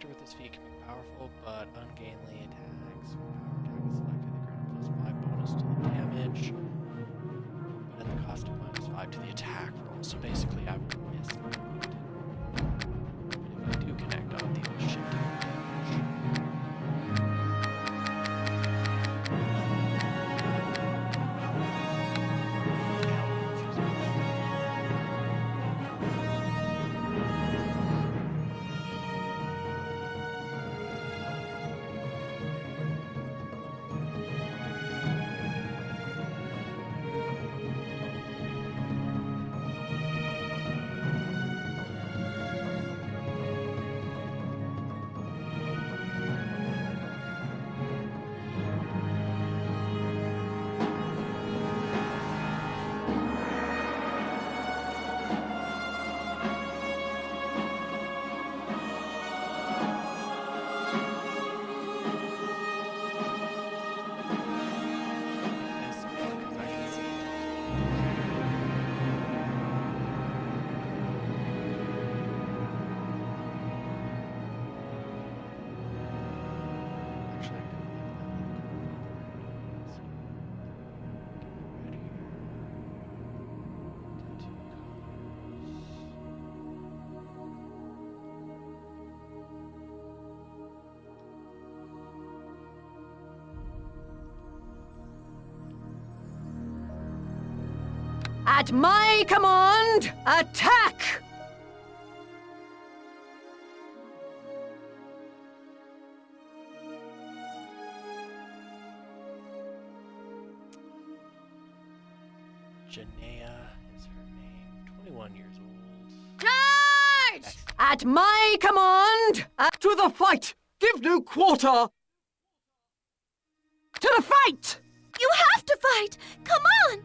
character with this feat can be powerful, but ungainly attacks. When power attack is selected, they grant a +5 bonus to the damage, but at the cost of -5 to the attack roll. So basically, I would miss. But if I do connect, I'll deal a shit ton of damage. At my command, attack! Janaea is her name. 21 years old. Charge! Excellent. At my command, to the fight! Give no quarter! To the fight! You have to fight! Come on!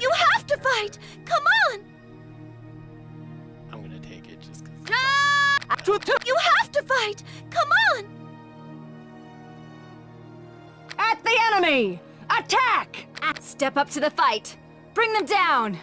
You have to fight! Come on! I'm gonna take it just because. You have to fight! Come on! At the enemy! Attack! Step up to the fight. Bring them down.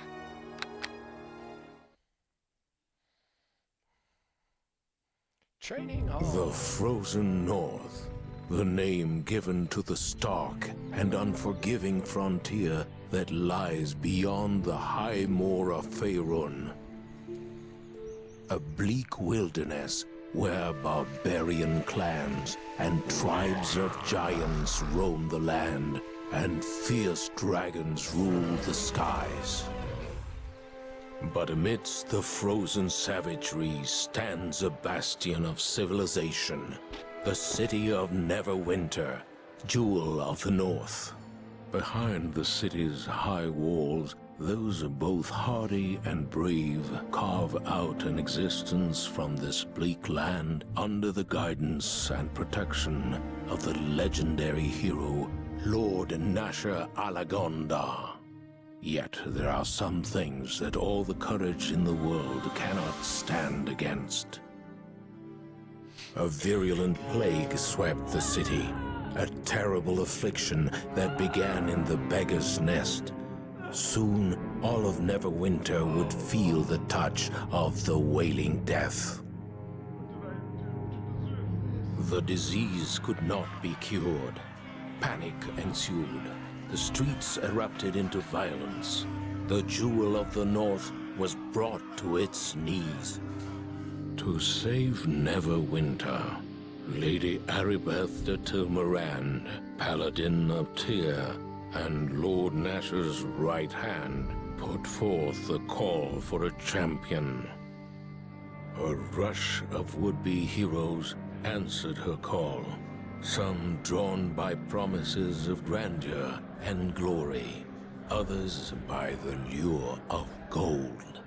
Training hall. The Frozen North, the name given to the stark and unforgiving frontier that lies beyond the high moor of Faerun. A bleak wilderness where barbarian clans and tribes of giants roam the land and fierce dragons rule the skies. But amidst the frozen savagery stands a bastion of civilization, the city of Neverwinter, Jewel of the North. Behind the city's high walls, those both hardy and brave carve out an existence from this bleak land under the guidance and protection of the legendary hero, Lord Nasher Alagonda. Yet there are some things that all the courage in the world cannot stand against. A virulent plague swept the city, a terrible affliction that began in the beggar's nest. Soon, all of Neverwinter would feel the touch of the Wailing Death. The disease could not be cured. Panic ensued. The streets erupted into violence. The Jewel of the North was brought to its knees. To save Neverwinter, Lady Aribeth de Tilmarand, Paladin of Tyr, and Lord Nasher's right hand put forth the call for a champion. A rush of would-be heroes answered her call, some drawn by promises of grandeur and glory, others by the lure of gold.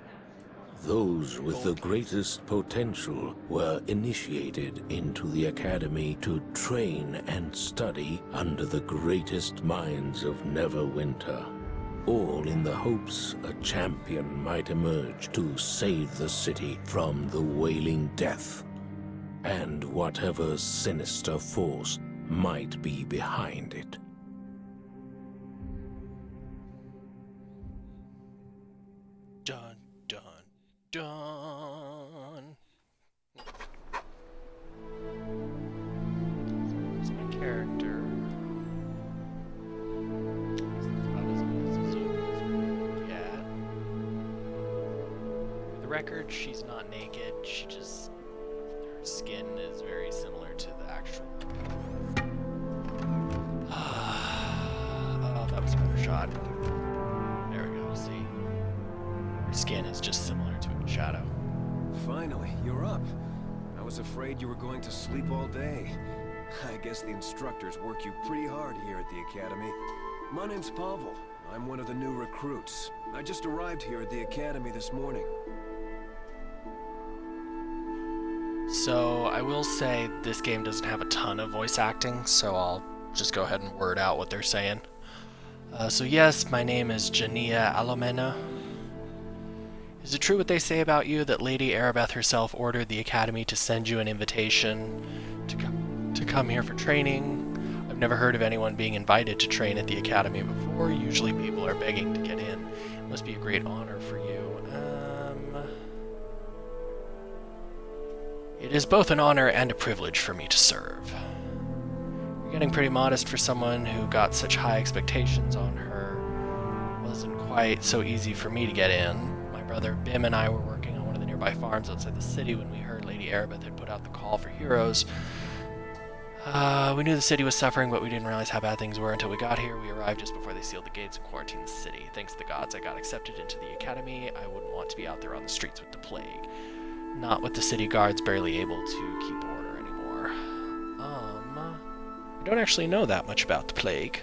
Those with the greatest potential were initiated into the academy to train and study under the greatest minds of Neverwinter, all in the hopes a champion might emerge to save the city from the Wailing Death, and whatever sinister force might be behind it. Dun, dun, dun. record, she's not naked. She just, her skin is very similar to the actual. Oh, that was a better shot. There we go. See, her skin is just similar to a shadow. Finally, you're up. I was afraid you were going to sleep all day. I guess the instructors work you pretty hard here at the academy. My name's Pavel. I'm one of the new recruits. I just arrived here at the academy this morning. So I will say this game doesn't have a ton of voice acting, so I'll just go ahead and word out what they're saying. So yes, my name is Jania Alomena. Is it true what they say about you, that Lady Arabeth herself ordered the Academy to send you an invitation to come here for training? I've never heard of anyone being invited to train at the Academy before. Usually people are begging to get in. It must be a great honor for you. It is both an honor and a privilege for me to serve. You're getting pretty modest for someone who got such high expectations on her. It wasn't quite so easy for me to get in. My brother Bim and I were working on one of the nearby farms outside the city when we heard Lady Arabeth had put out the call for heroes. We knew the city was suffering, but we didn't realize how bad things were until we got here. We arrived just before they sealed the gates and quarantined the city. Thanks to the gods, I got accepted into the academy. I wouldn't want to be out there on the streets with the plague. Not with the city guards barely able to keep order anymore. I don't actually know that much about the plague.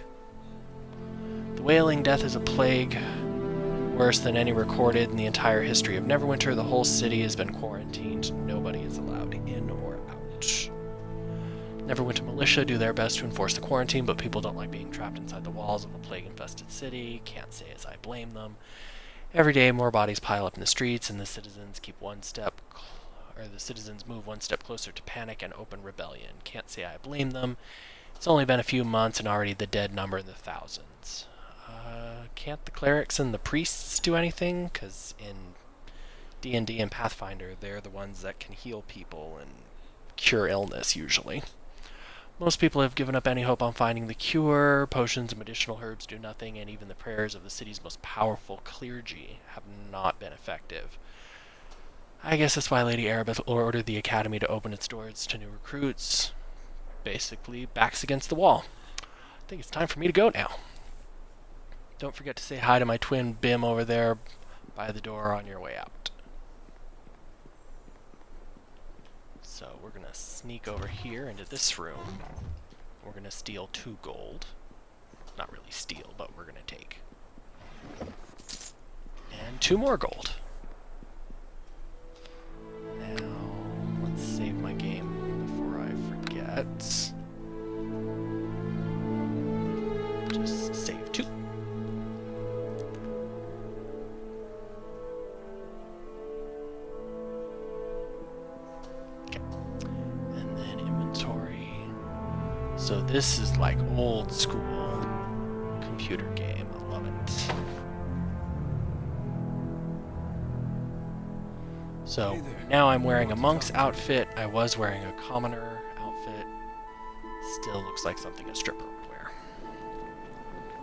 The Wailing Death is a plague worse than any recorded in the entire history of Neverwinter. The whole city has been quarantined. Nobody is allowed in or out. Neverwinter militia do their best to enforce the quarantine, but people don't like being trapped inside the walls of a plague-infested city. Can't say as I blame them. Every day, more bodies pile up in the streets, and the citizens move one step closer to panic and open rebellion. Can't say I blame them. It's only been a few months, and already the dead number in the thousands. Can't the clerics and the priests do anything? Because in D&D and Pathfinder, they're the ones that can heal people and cure illness, usually. Most people have given up any hope on finding the cure. Potions and medicinal herbs do nothing, and even the prayers of the city's most powerful clergy have not been effective. I guess that's why Lady Arabeth ordered the academy to open its doors to new recruits. Basically, backs against the wall. I think it's time for me to go now. Don't forget to say hi to my twin Bim over there by the door on your way out. So we're going to sneak over here into this room. We're going to steal 2 gold. Not really steal, but we're going to take. And 2 more gold. Now, let's save my game before I forget. Just save 2. So this is like old school computer game. I love it. So now I'm wearing a monk's outfit. I was wearing a commoner outfit. Still looks like something a stripper would wear.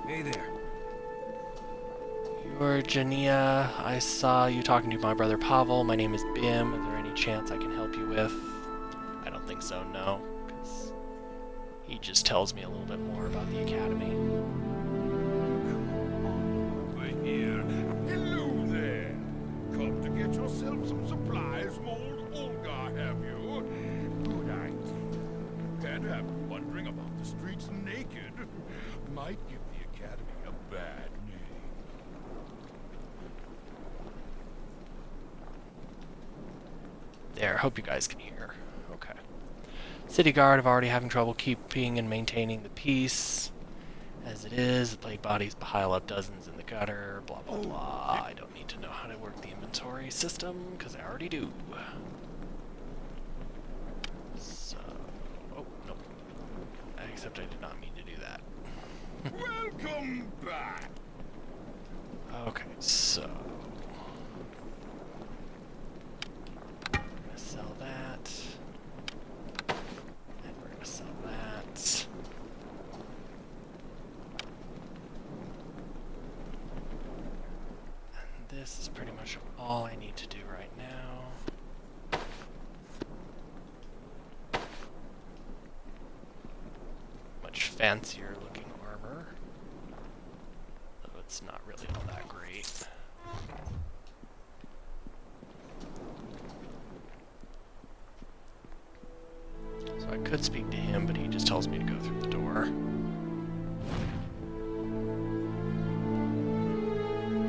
Hey there. You're Jania. I saw you talking to my brother Pavel. My name is Bim. Is there any chance I can help you with? I don't think so, no. He just tells me a little bit more about the academy. Over here. Hello there. Come to get yourself some supplies from old Olgar, have you? Good idea. Can't have you wandering about the streets naked. Might give the academy a bad name. There, hope you guys can hear. Okay. City Guard are already having trouble keeping and maintaining the peace. As it is, the plague bodies pile up dozens in the gutter, blah blah blah. I don't need to know how to work the inventory system, because I already do. So... oh, nope. Except I did not mean to do that. Welcome back! Okay, so... I'm gonna sell that. And we're gonna sell that. And this is pretty much all I need to do right now. fancier looking armor. Though it's not really all that great. So I could speak to him, but he just tells me to go through the door.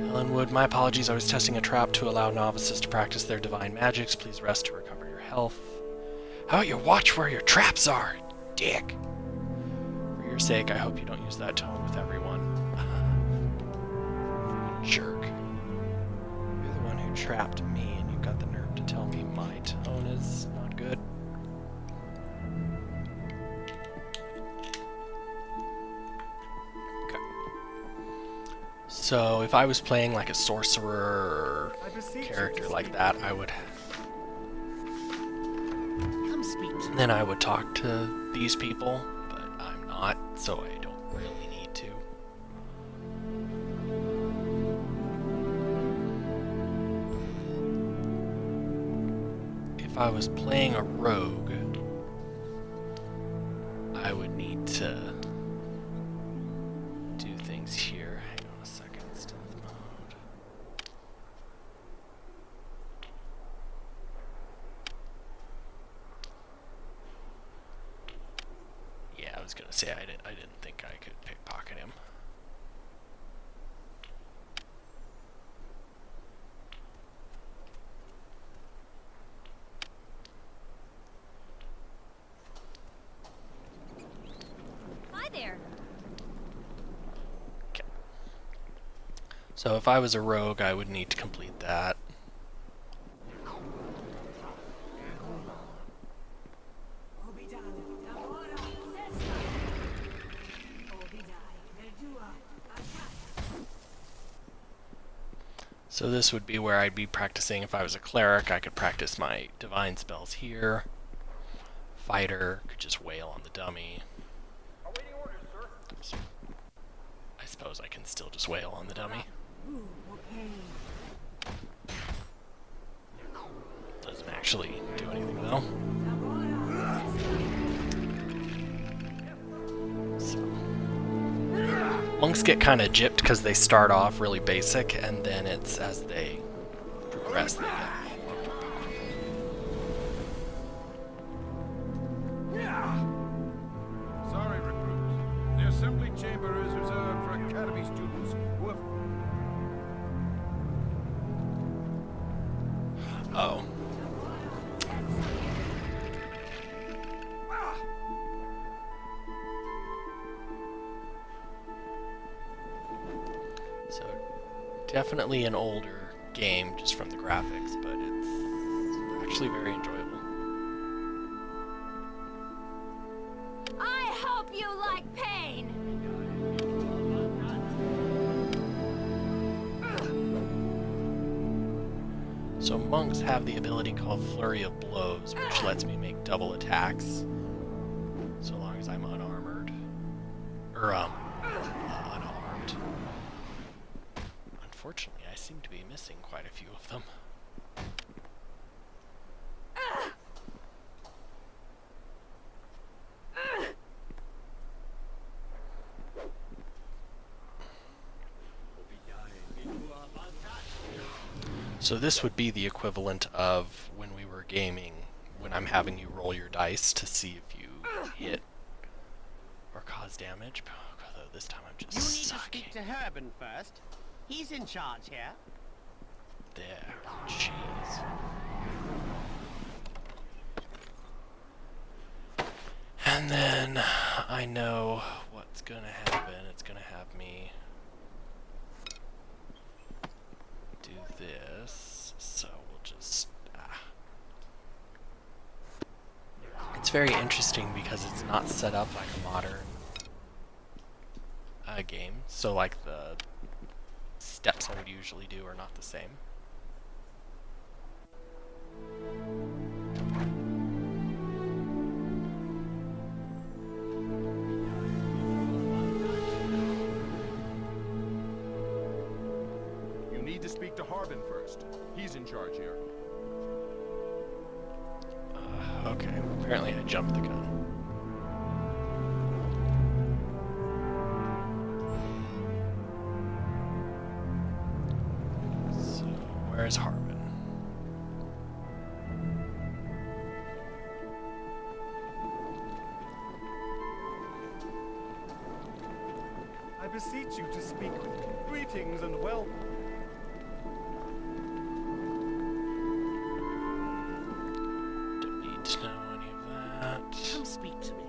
Ellenwood, my apologies. I was testing a trap to allow novices to practice their divine magics. Please rest to recover your health. How about you watch where your traps are, dick? For your sake, I hope you don't use that tone with everyone. Jerk. You're the one who trapped me, and you got the nerve to tell me my tone is not good. Okay. So, if I was playing like a sorcerer or character like that, I would... Then I would talk to these people, but I'm not, so I don't really need to. If I was playing a rogue, I would need to do things here. Hang on a second, stealth mode. Yeah, I was gonna say I didn't think I could pickpocket him. Hi there. Okay. So if I was a rogue, I would need to complete that. So this would be where I'd be practicing. If I was a cleric, I could practice my divine spells here. Fighter could just wail on the dummy. So I suppose I can still just wail on the dummy. Doesn't actually do anything though. So. Monks get kind of gypped because they start off really basic, and then it's as they progress they get. Sorry, recruits. The assembly chamber is reserved for academy students who have... Oh. So, definitely an older game just from the graphics, but it's actually very enjoyable. I hope you like pain. So monks have the ability called Flurry of Blows, which lets me make double attacks, so long as I'm unarmored. Or, unarmed. Unfortunately, I seem to be missing quite a few of them. So this would be the equivalent of when we were gaming, when I'm having you roll your dice to see if you hit or cause damage. Although this time I'm just You need sucking. to speak to Herban first. He's in charge here. There, jeez. And then I know what's gonna happen. It's gonna have me do this, so we'll just... It's very interesting because it's not set up like a modern game, so like the steps I would usually do are not the same. You need to speak to Harbin first. He's in charge here. Okay, apparently I jumped the gun. beseech you to speak. Greetings and welcome. Don't need to know any of that. Come speak to me.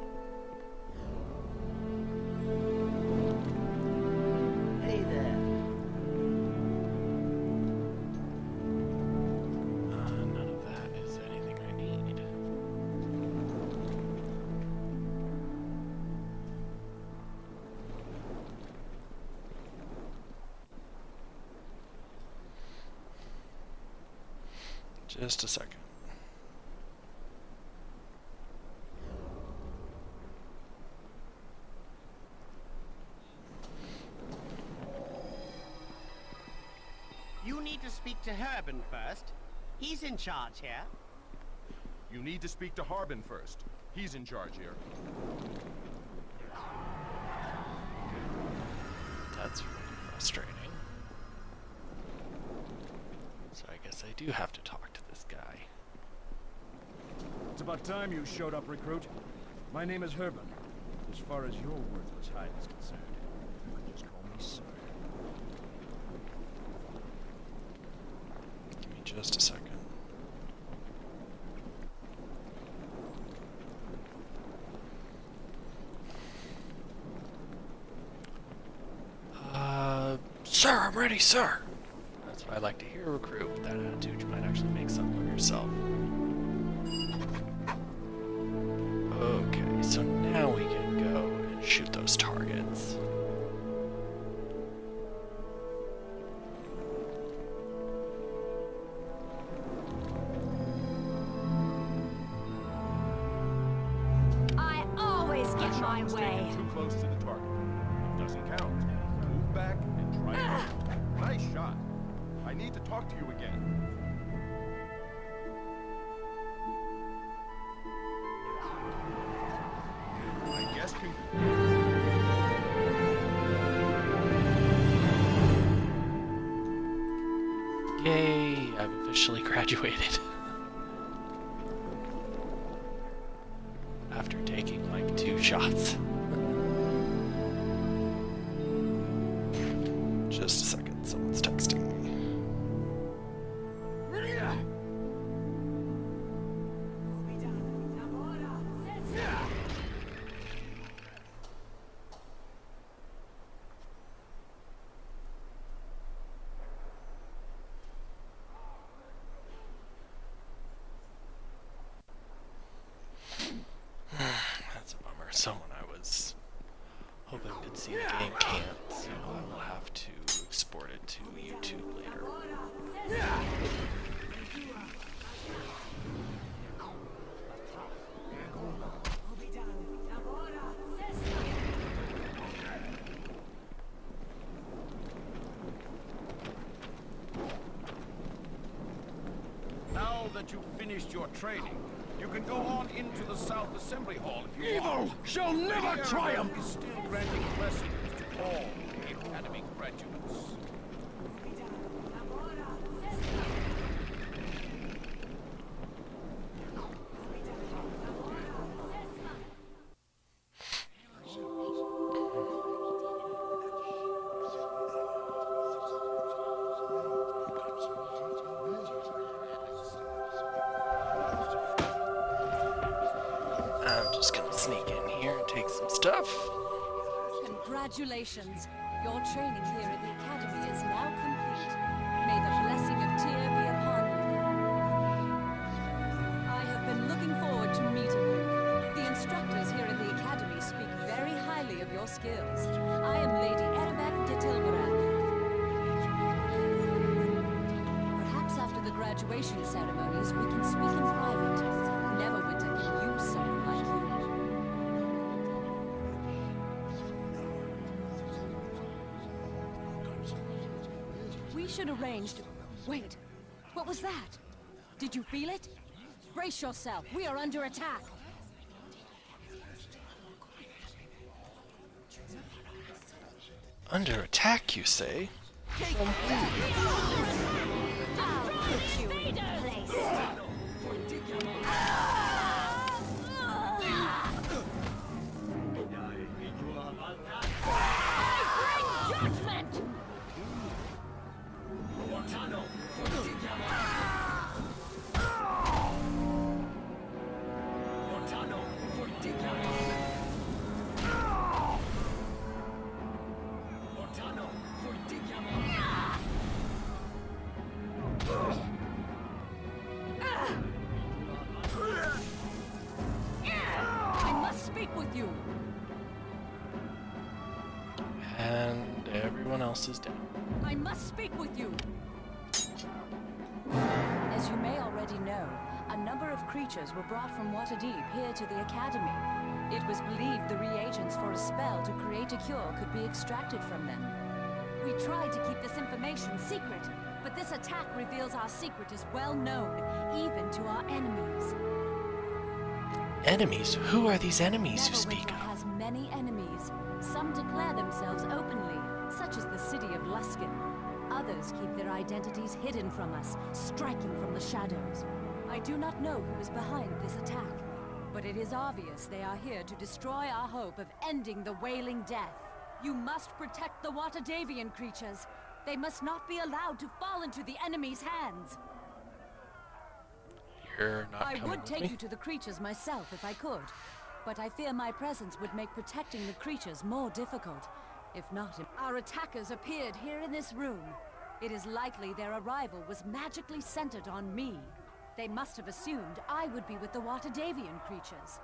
Hey there. None of that is anything I need. Just a second. You need to speak to Herben first. He's in charge here. You need to speak to Harbin first. He's in charge here. That's really frustrating. So I guess I do have to talk to this guy. It's about time you showed up, recruit. My name is Herben. As far as your worthless hide is concerned, you can just call me sir. Give me just a second. Sir, I'm ready, sir. That's what I like to hear, recruit. With that attitude, you might actually make something of yourself. Okay, so now we can go and shoot those targets. I always get That my shot was way. taken too close to the target. It doesn't count. Move back and try again. Nice shot. I need to talk to you again. I guess Yay, I've officially graduated. After taking like 2 shots. Just a second, someone's texting me. That's a bummer. Someone I was hoping could see the game can't, so I will have to export it to YouTube later. now that you've finished your training, you can go on into the South Assembly Hall if you want. Evil shall never The triumph! Airman is still granting blessings to all the Academy graduates. I'm just gonna sneak in here and take some stuff. Congratulations. Your training here at the Academy is now complete. May the blessing of Tyr be upon you. I have been looking forward to meeting you. The instructors here at the Academy speak very highly of your skills. I am Lady Erebek de Tilbrand. Perhaps after the graduation ceremonies, we can speak in private. Neverwinter can use someone like you. We should arrange to... Wait, what was that? Did you feel it? Brace yourself, we are under attack. Under attack, you say? speak with you. And everyone else is dead. I must speak with you. As you may already know, a number of creatures were brought from Waterdeep here to the Academy. It was believed the reagents for a spell to create a cure could be extracted from them. We tried to keep this information secret, but this attack reveals our secret is well known, even to our enemies. Enemies? Who are these enemies you speak Neverwinter of? has many enemies. Some declare themselves openly, such as the city of Luskan. Others keep their identities hidden from us, striking from the shadows. I do not know who is behind this attack, but it is obvious they are here to destroy our hope of ending the Wailing Death. You must protect the Waterdavian creatures. They must not be allowed to fall into the enemy's hands. You're not I coming would with take me? you to the creatures myself if I could, but I fear my presence would make protecting the creatures more difficult. If not, our attackers appeared here in this room. It is likely their arrival was magically centered on me. They must have assumed I would be with the Waterdavian creatures.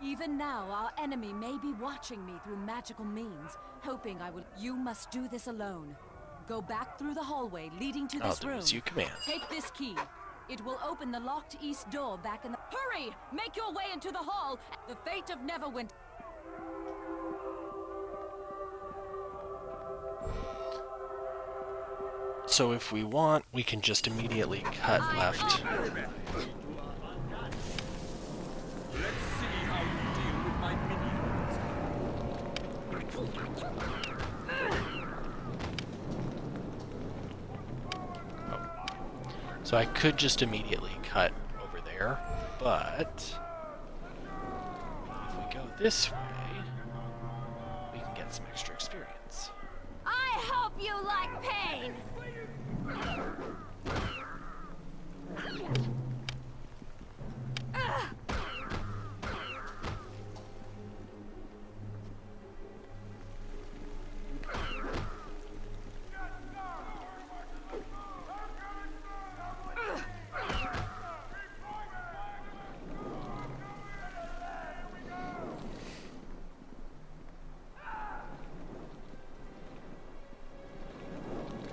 Even now, our enemy may be watching me through magical means, hoping I will. You must do this alone. Go back through the hallway leading to I'll this do room. as you command. Take this key. It will open the locked east door back in the... Hurry! Make your way into the hall! The fate of Neverwinter... So if we want, we can just immediately cut left. Let's see how you deal with my minions. So I could just immediately cut over there, but if we go this way, we can get some extra experience. I hope you like pain.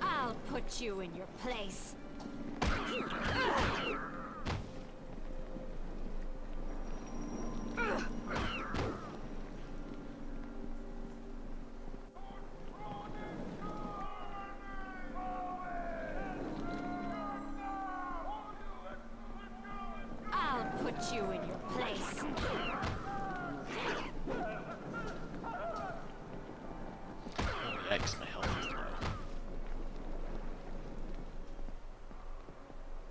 I'll put you in your place. I'll put you in your place. Oh yikes, my health is low.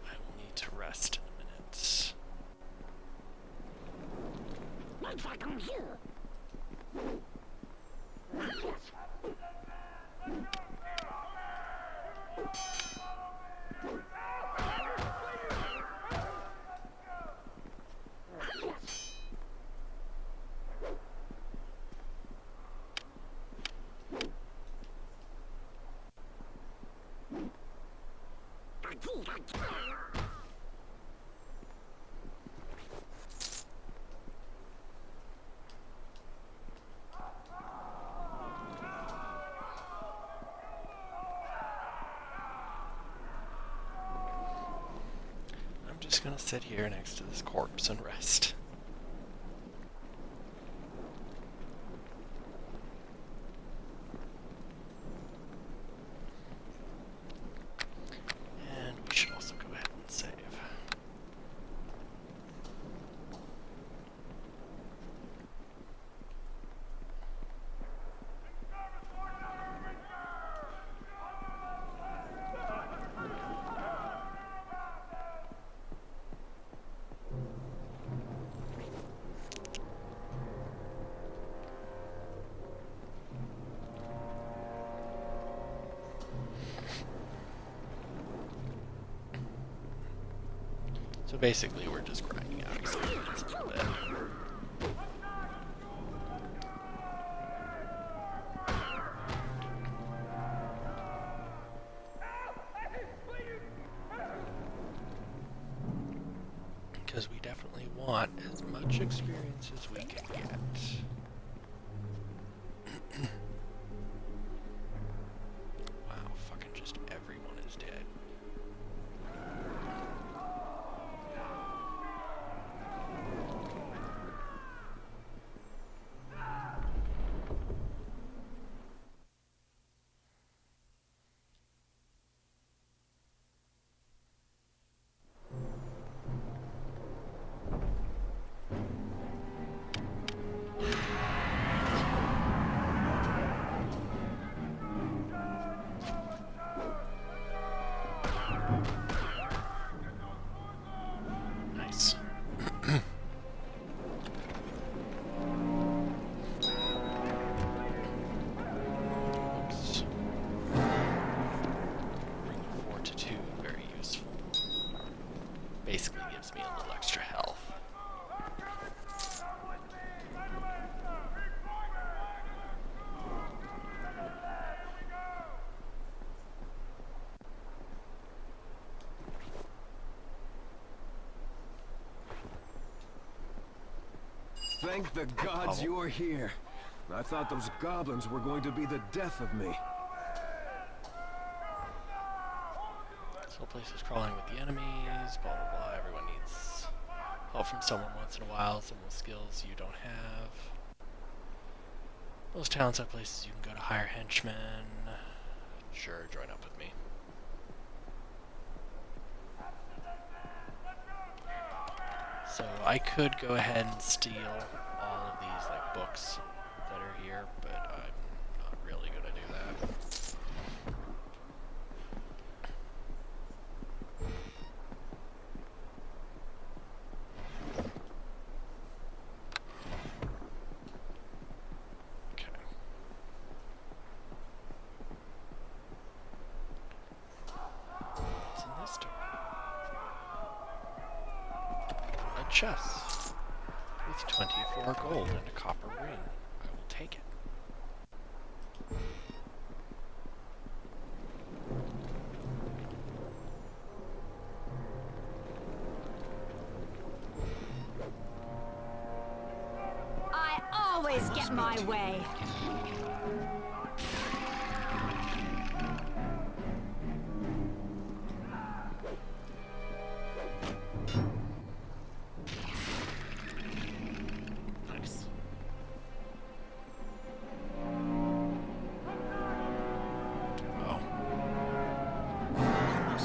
I will need to rest in a minute. I'm just gonna sit here next to this corpse and rest. And we should also go ahead and save. So basically, we're just grinding out experience a little bit. Because we definitely want as much experience as we can get. Thank the gods you're here. I thought those goblins were going to be the death of me. This whole place is crawling with the enemies, blah blah blah. Everyone needs help from someone once in a while, some with skills you don't have. Most towns have places you can go to hire henchmen. Sure, join up with me. So I could go ahead and steal all of these like books that are here, but I'm not really gonna do that. Okay. What's in this door? A chest with 24 gold and a copper ring. I will take it. I always get my way. Nice. Oh.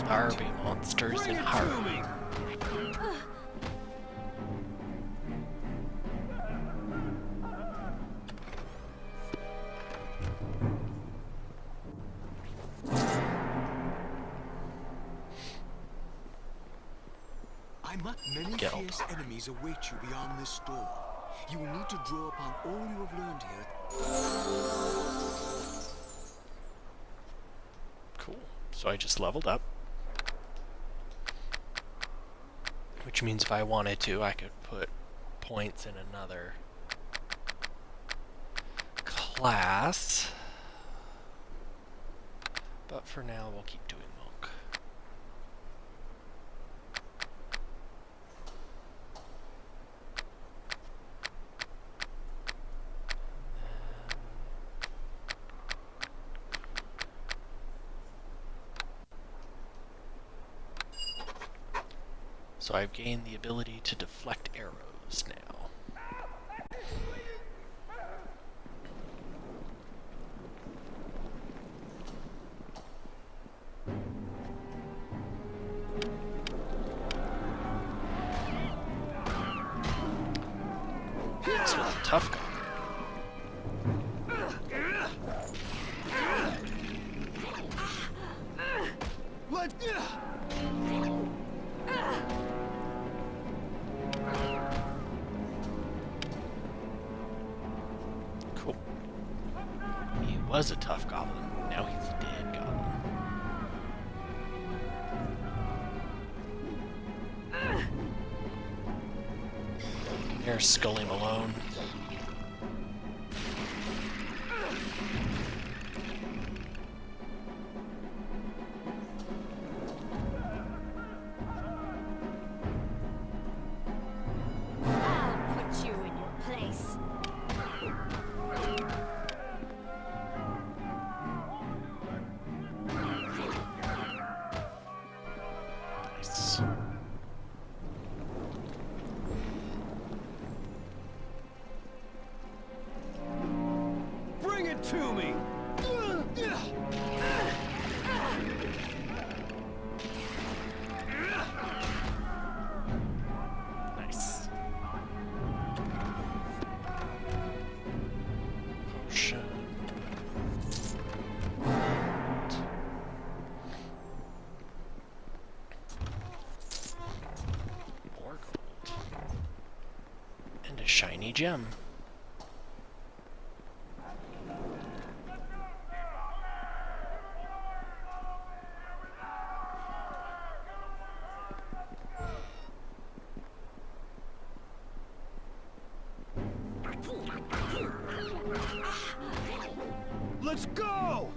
Barbie monsters in Harlem. Many Get fierce enemies await you beyond this door. You will need to draw upon all you have learned here. Cool. So I just leveled up. Which means if I wanted to, I could put points in another class. But for now, we'll keep doing monk. So I've gained the ability to deflect arrows now. This was a tough guy. Cool. He was a tough goblin. Now he's a dead goblin. Here's Scully Malone. I'll put you in your place. Nice. Bring it to me! Nice. Potion. More gold. And a shiny gem. Let's go!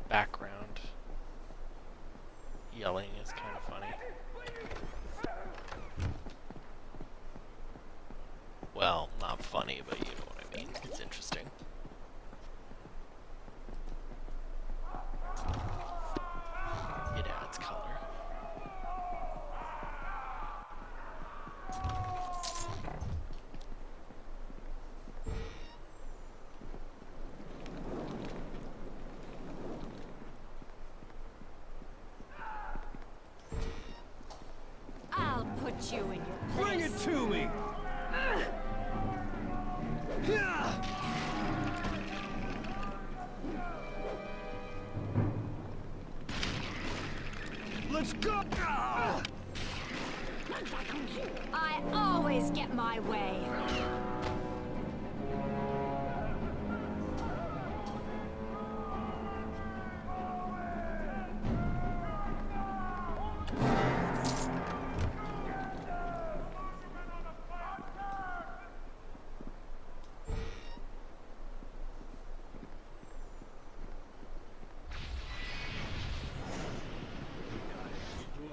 background yelling is kind of funny. Well, not funny, but you know what I mean. It's interesting. It adds color. I'll put you in your place. Bring it to me! Let's go! I always get my way.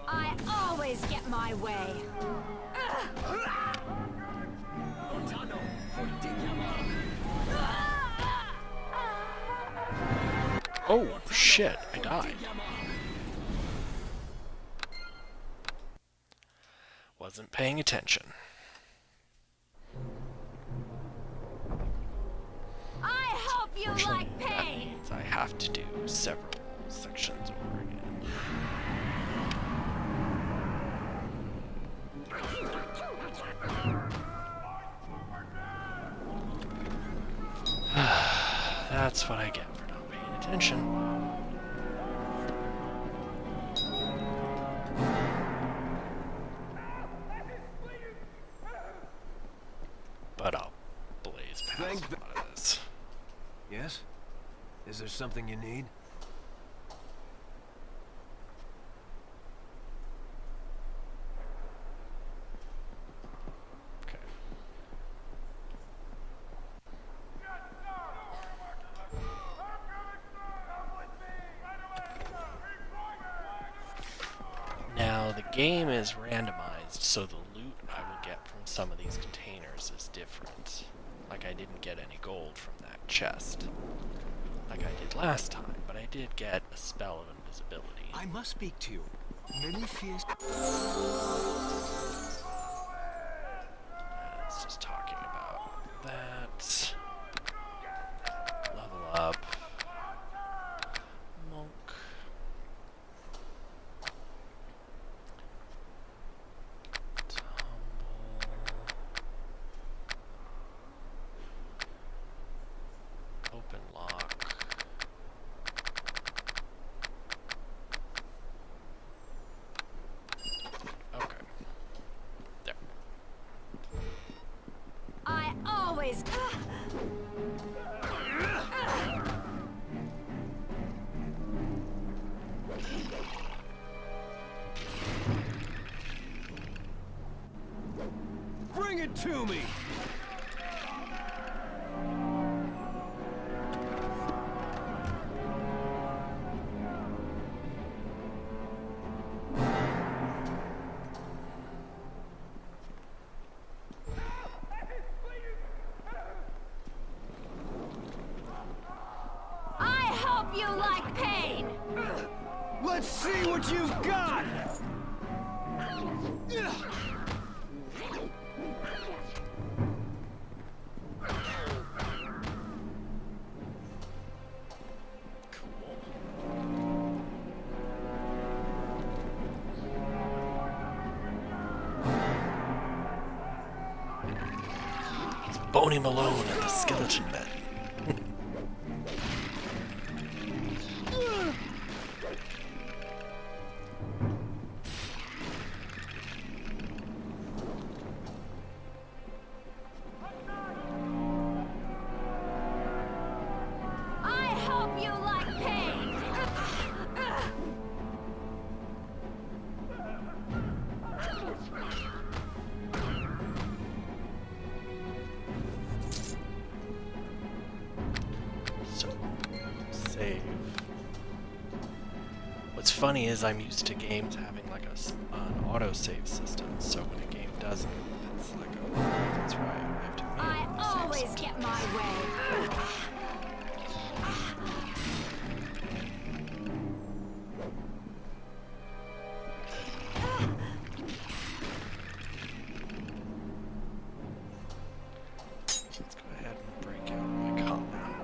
I always get my way. Oh, shit, I died. Wasn't paying attention. I hope you Fortunately, like that pain. means I have to do several sections over again. That's what I get for not paying attention. But I'll blaze past a lot of this. Yes? Is there something you need? Okay. Now, the game is randomized, so the loot I will get from some of these containers is different. Like, I didn't get any gold from that chest, like I did last time, but I did get a spell of invisibility. I must speak to you. Many fears. It's just talking about that. Level up. Monk. Open lock. Okay. There. I always. Bring it to me! I hope you like pain. Let's see what you've got! It's Boney Malone at the Skeleton Men. I hope you like pain. What's funny is I'm used to games having like an autosave system, so when a game doesn't, it's like, oh, that's right, I have to I manually save always something. get my way. Let's go ahead and break out my combat.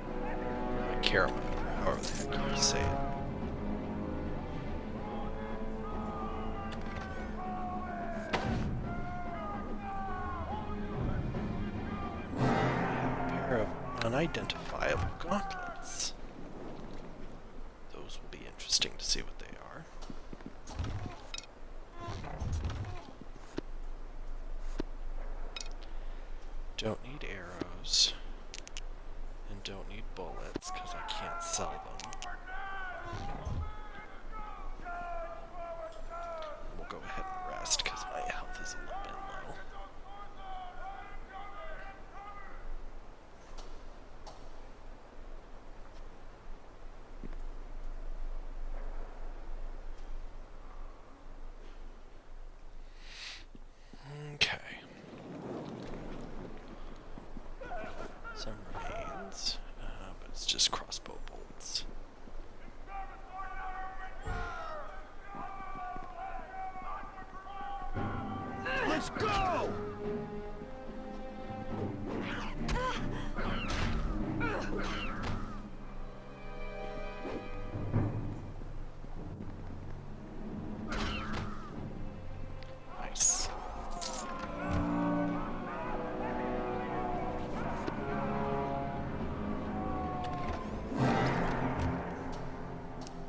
My caramel, however the heck you say it. A pair of unidentifiable gauntlets. Those will be interesting to see what they are. Don't need arrows. And don't need bullets, because I can't sell them. We'll go ahead and rest, because my health is a little bit low. Okay. Some remains, but it's just crossbow bolts. Let's go! Nice.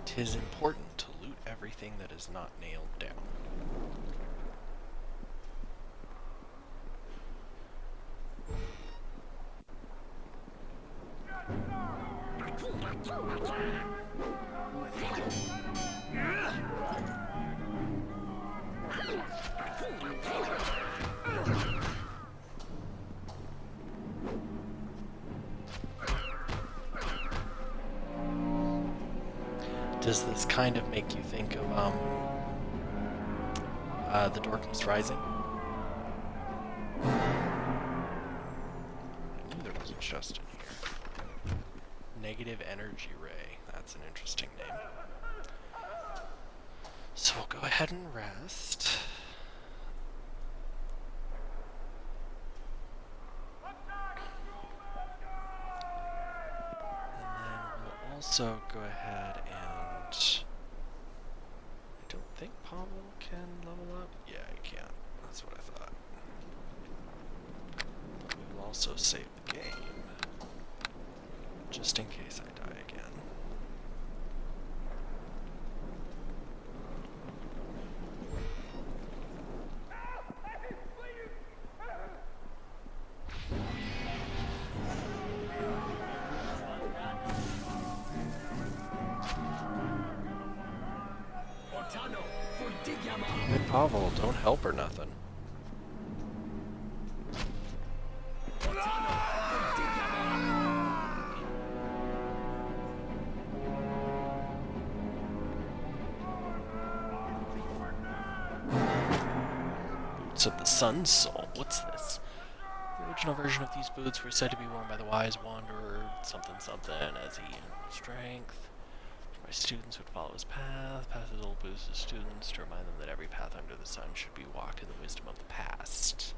'Tis important to loot everything that is not nailed down. Does this kind of make you think of The Darkness Rising? I knew there was a chest in here. Negative Energy Ray. That's an interesting name. So we'll go ahead and rest. And then we'll also go ahead and... I don't think Pavel can level up. Yeah, he can. That's what I thought. But we will also save the game, just in case I die again. Hey, Pavel, don't help or nothing. Boots of the Sun Soul. What's this? The original version of these boots were said to be worn by the wise wanderer, something something, as he strength. My students would follow his path. Passes old boots to students to remind them that every path under the sun should be walked in the wisdom of the past.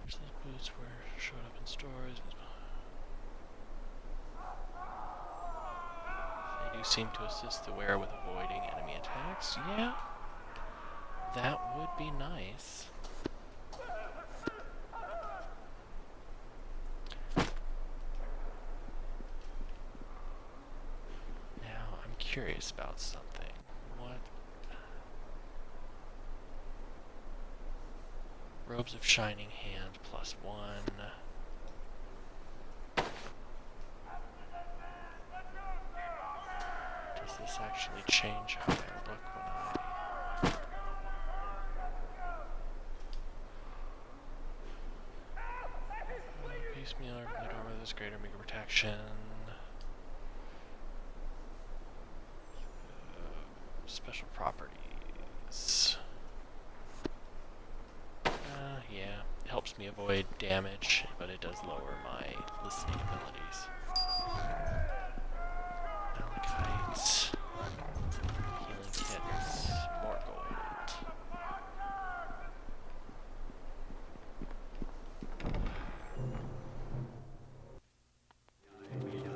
Those boots were showed up in stores. They do seem to assist the wearer with avoiding enemy attacks. Yeah, that would be nice. Curious about something. What? Robes of Shining Hand +1. Does this actually change how I look when I... Piecemeal or complete armor, there's greater mega protection. special properties. Yeah, it helps me avoid damage, but it does lower my listening abilities. Malachite, healing kits, more gold.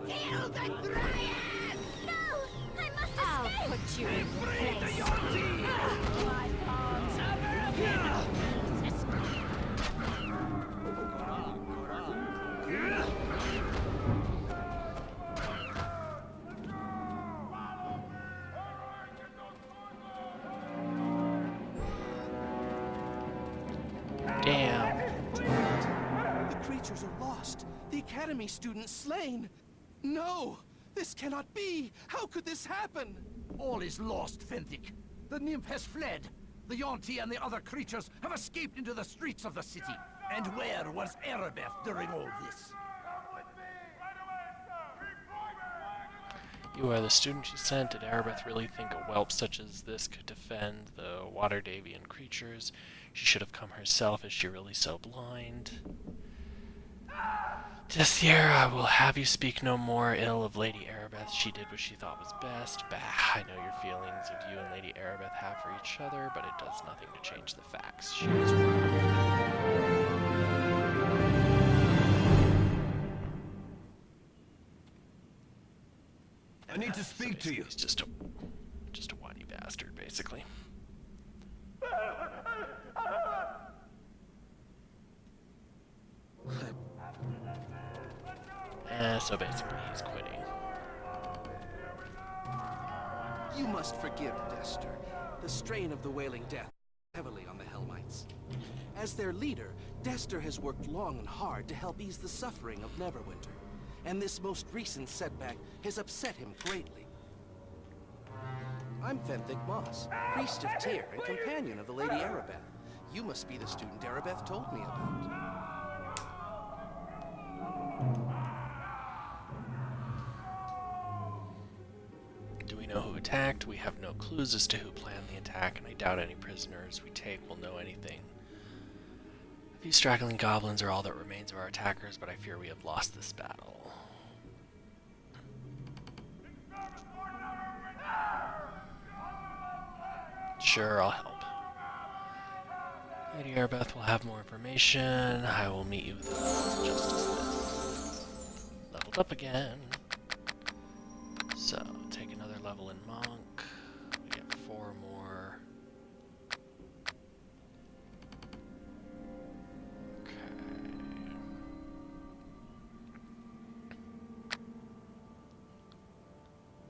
Kill the Dryad! No! I must escape! I'll put you in place. My palms Damn. The creatures are lost. The Academy students slain. No! This cannot be! How could this happen? All is lost, Fenthic. The nymph has fled. The Yonti and the other creatures have escaped into the streets of the city. And where was Erebeth during all this? You are the student she sent. Did Erebeth really think a whelp such as this could defend the Waterdavian creatures? She should have come herself. Is she really so blind? Desier, I will have you speak no more ill of Lady Erebeth. She did what she thought was best. Bah, I know your feelings of you and Lady Erebeth have for each other, but it does nothing to change the facts. She was wrong. I need to speak to you. He's just a whiny bastard, basically. So basically he's quitting. You must forgive Dester. The strain of the Wailing Death heavily on the Helmites. As their leader, Dester has worked long and hard to help ease the suffering of Neverwinter, and this most recent setback has upset him greatly. I'm Fenthic Moss, priest of Tyr and companion of the Lady Erebeth. You must be the student Erebeth told me about. Do we know who attacked? We have no clues as to who planned the attack, and I doubt any prisoners we take will know anything. A few straggling goblins are all that remains of our attackers, but I fear we have lost this battle. Sure, I'll help. Lady Erebeth will have more information. I will meet you with the levels of justice then. Leveled up again. So, take another level in Monk. We get 4 more. Okay.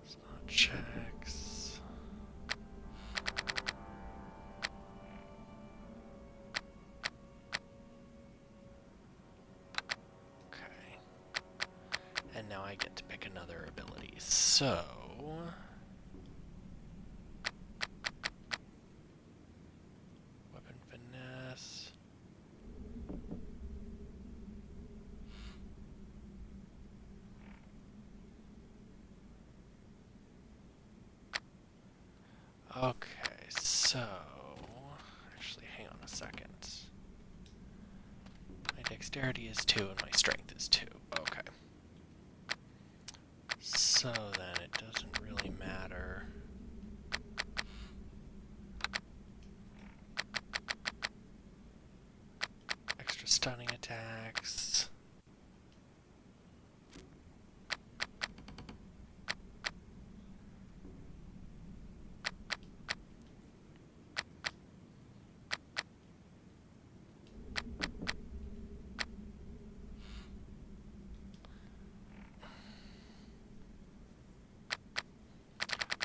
It's not checks. Okay. And now I get to pick another ability. So... Weapon finesse. Okay, so... Actually, hang on a second. My dexterity is 2 and my strength is 2. Okay. So then it doesn't really matter. Extra stunning attacks.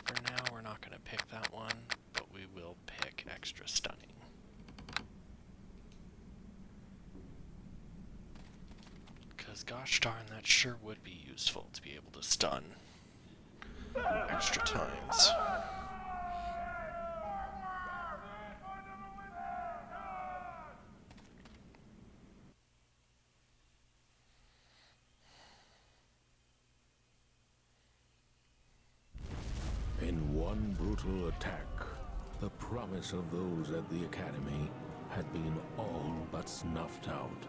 For now, we're not going to pick that one, but we will pick extra stunning. Because gosh darn, that sure would be useful to be able to stun extra times. And In one brutal attack, the promise of those at the Academy had been all but snuffed out.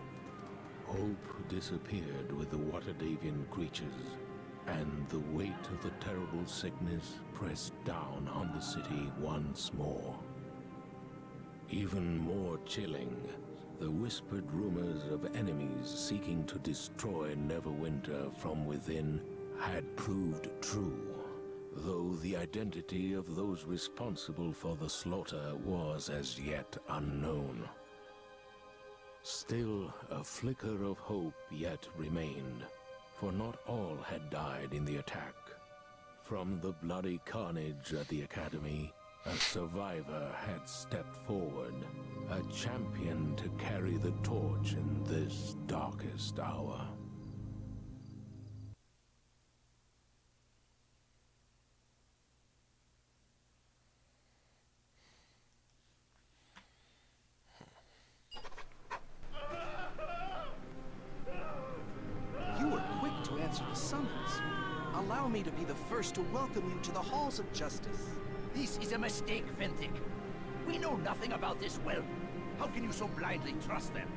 Hope disappeared with the Waterdavian creatures, and the weight of the terrible sickness pressed down on the city once more. Even more chilling, the whispered rumors of enemies seeking to destroy Neverwinter from within had proved true, though the identity of those responsible for the slaughter was as yet unknown. Still, a flicker of hope yet remained, for not all had died in the attack. From the bloody carnage at the Academy, a survivor had stepped forward, a champion to carry the torch in this darkest hour. You were quick to answer the summons. Allow me to be the first to welcome you to the halls of justice. This is a mistake, Fentic. We know nothing about this whelp. How can you so blindly trust them?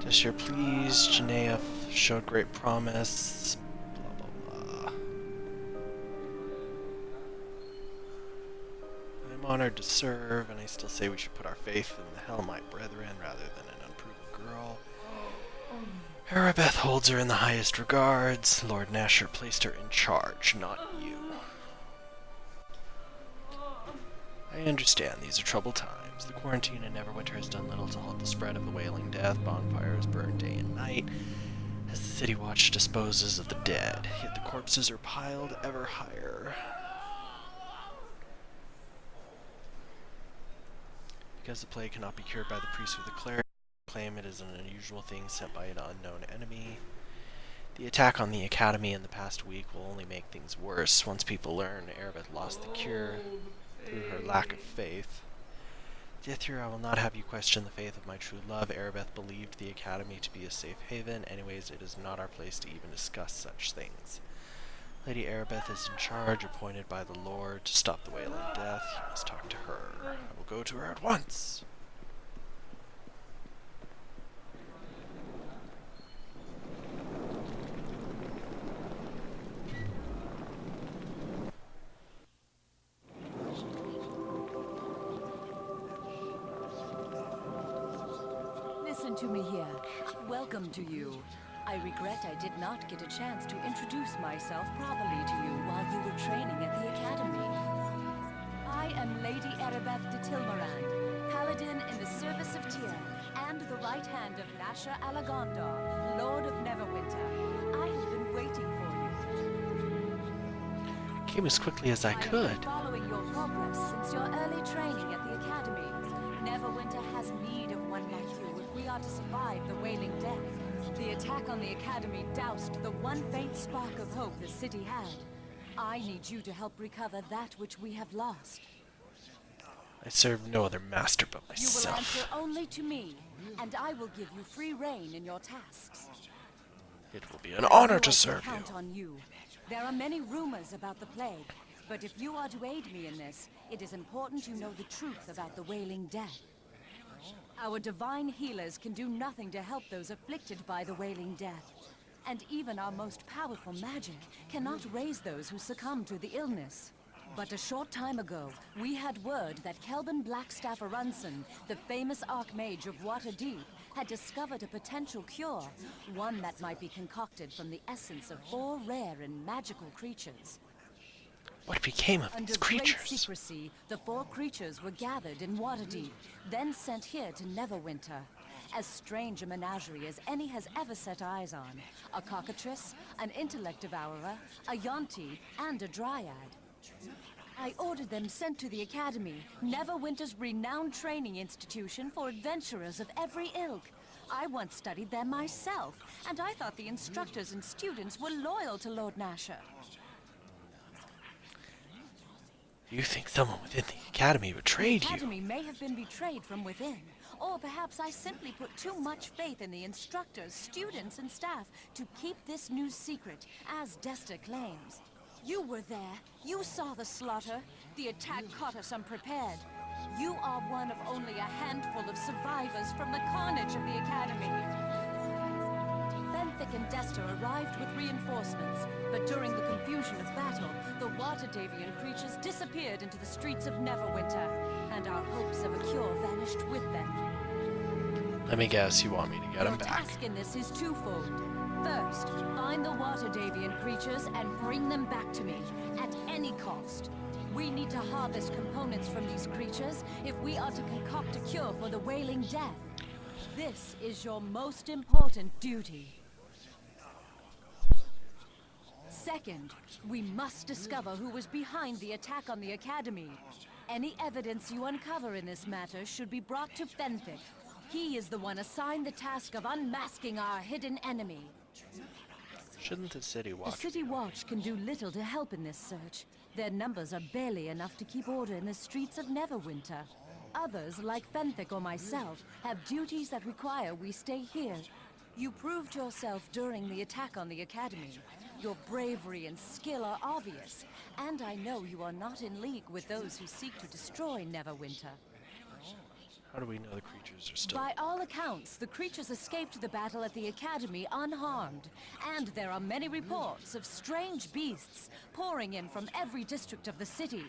Desir, please. Janaea showed great promise. Blah, blah, blah. I'm honored to serve, and I still say we should put our faith in the Helmite brethren rather than an unproven girl. Arabeth holds her in the highest regards. Lord Nasher placed her in charge, not you. I understand these are troubled times. The quarantine in Neverwinter has done little to halt the spread of the wailing death. Bonfires burn day and night as the city watch disposes of the dead, yet the corpses are piled ever higher. Because the plague cannot be cured by the priest or the cleric, claim it is an unusual thing sent by an unknown enemy. The attack on the Academy in the past week will only make things worse. Once people learn Arabeth lost the cure through her lack of faith. Dithir, I will not have you question the faith of my true love. Arabeth believed the Academy to be a safe haven. Anyways, it is not our place to even discuss such things. Lady Arabeth is in charge, appointed by the Lord to stop the wailing death. You must talk to her. I will go to her at once. Listen to me here. Welcome to you. I regret I did not get a chance to introduce myself properly to you while you were training at the Academy. I am Lady Arabeth de Tilmarand, Paladin in the service of Tyr, and the right hand of Nasher Alagondar, Lord of Neverwinter. I have been waiting for you. I came as quickly as I could. I've been following your progress since your early training at the Academy. Neverwinter has need of one like you if we are to survive the wailing death. The attack on the Academy doused the one faint spark of hope the city had. I need you to help recover that which we have lost. I serve no other master but You will myself. answer only to me, and I will give you free rein in your tasks. It will be an honor to I serve you. count on you. There are many rumors about the plague, but if you are to aid me in this, it is important you know the truth about the wailing death. Our divine healers can do nothing to help those afflicted by the wailing death. And even our most powerful magic cannot raise those who succumb to the illness. But a short time ago, we had word that Kelvin Blackstaff Arunson, the famous Archmage of Waterdeep, had discovered a potential cure, one that might be concocted from the essence of 4 rare and magical creatures. What became of Under these great creatures? secrecy, the 4 creatures were gathered in Waterdeep, then sent here to Neverwinter. As strange a menagerie as any has ever set eyes on. A cockatrice, an intellect devourer, a yonti, and a dryad. I ordered them sent to the Academy, Neverwinter's renowned training institution for adventurers of every ilk. I once studied there myself, and I thought the instructors and students were loyal to Lord Nasher. You think someone within the Academy betrayed The you? Academy may have been betrayed from within, Or perhaps I simply put too much faith in the instructors, students, and staff to keep this news secret, as Desta claims. You were there. You saw the slaughter. The attack caught us unprepared. You are one of only a handful of survivors from the carnage of the Academy. Fenthic and Desta arrived with reinforcements, but during the confusion of battle, the Waterdavian creatures disappeared into the streets of Neverwinter, and our hopes of a cure vanished with them. Let me guess, you want me to get him back. Your task in this is twofold. First, find the Waterdavian creatures and bring them back to me, at any cost. We need to harvest components from these creatures if we are to concoct a cure for the Wailing Death. This is your most important duty. Second, we must discover who was behind the attack on the Academy. Any evidence you uncover in this matter should be brought to Fenthic. He is the one assigned the task of unmasking our hidden enemy. Shouldn't the City Watch? The City Watch can do little to help in this search. Their numbers are barely enough to keep order in the streets of Neverwinter. Others, like Fenthic or myself, have duties that require we stay here. You proved yourself during the attack on the Academy. Your bravery and skill are obvious, and I know you are not in league with those who seek to destroy Neverwinter. How do we know the creatures are still... By all accounts, the creatures escaped the battle at the Academy unharmed, and there are many reports of strange beasts pouring in from every district of the city.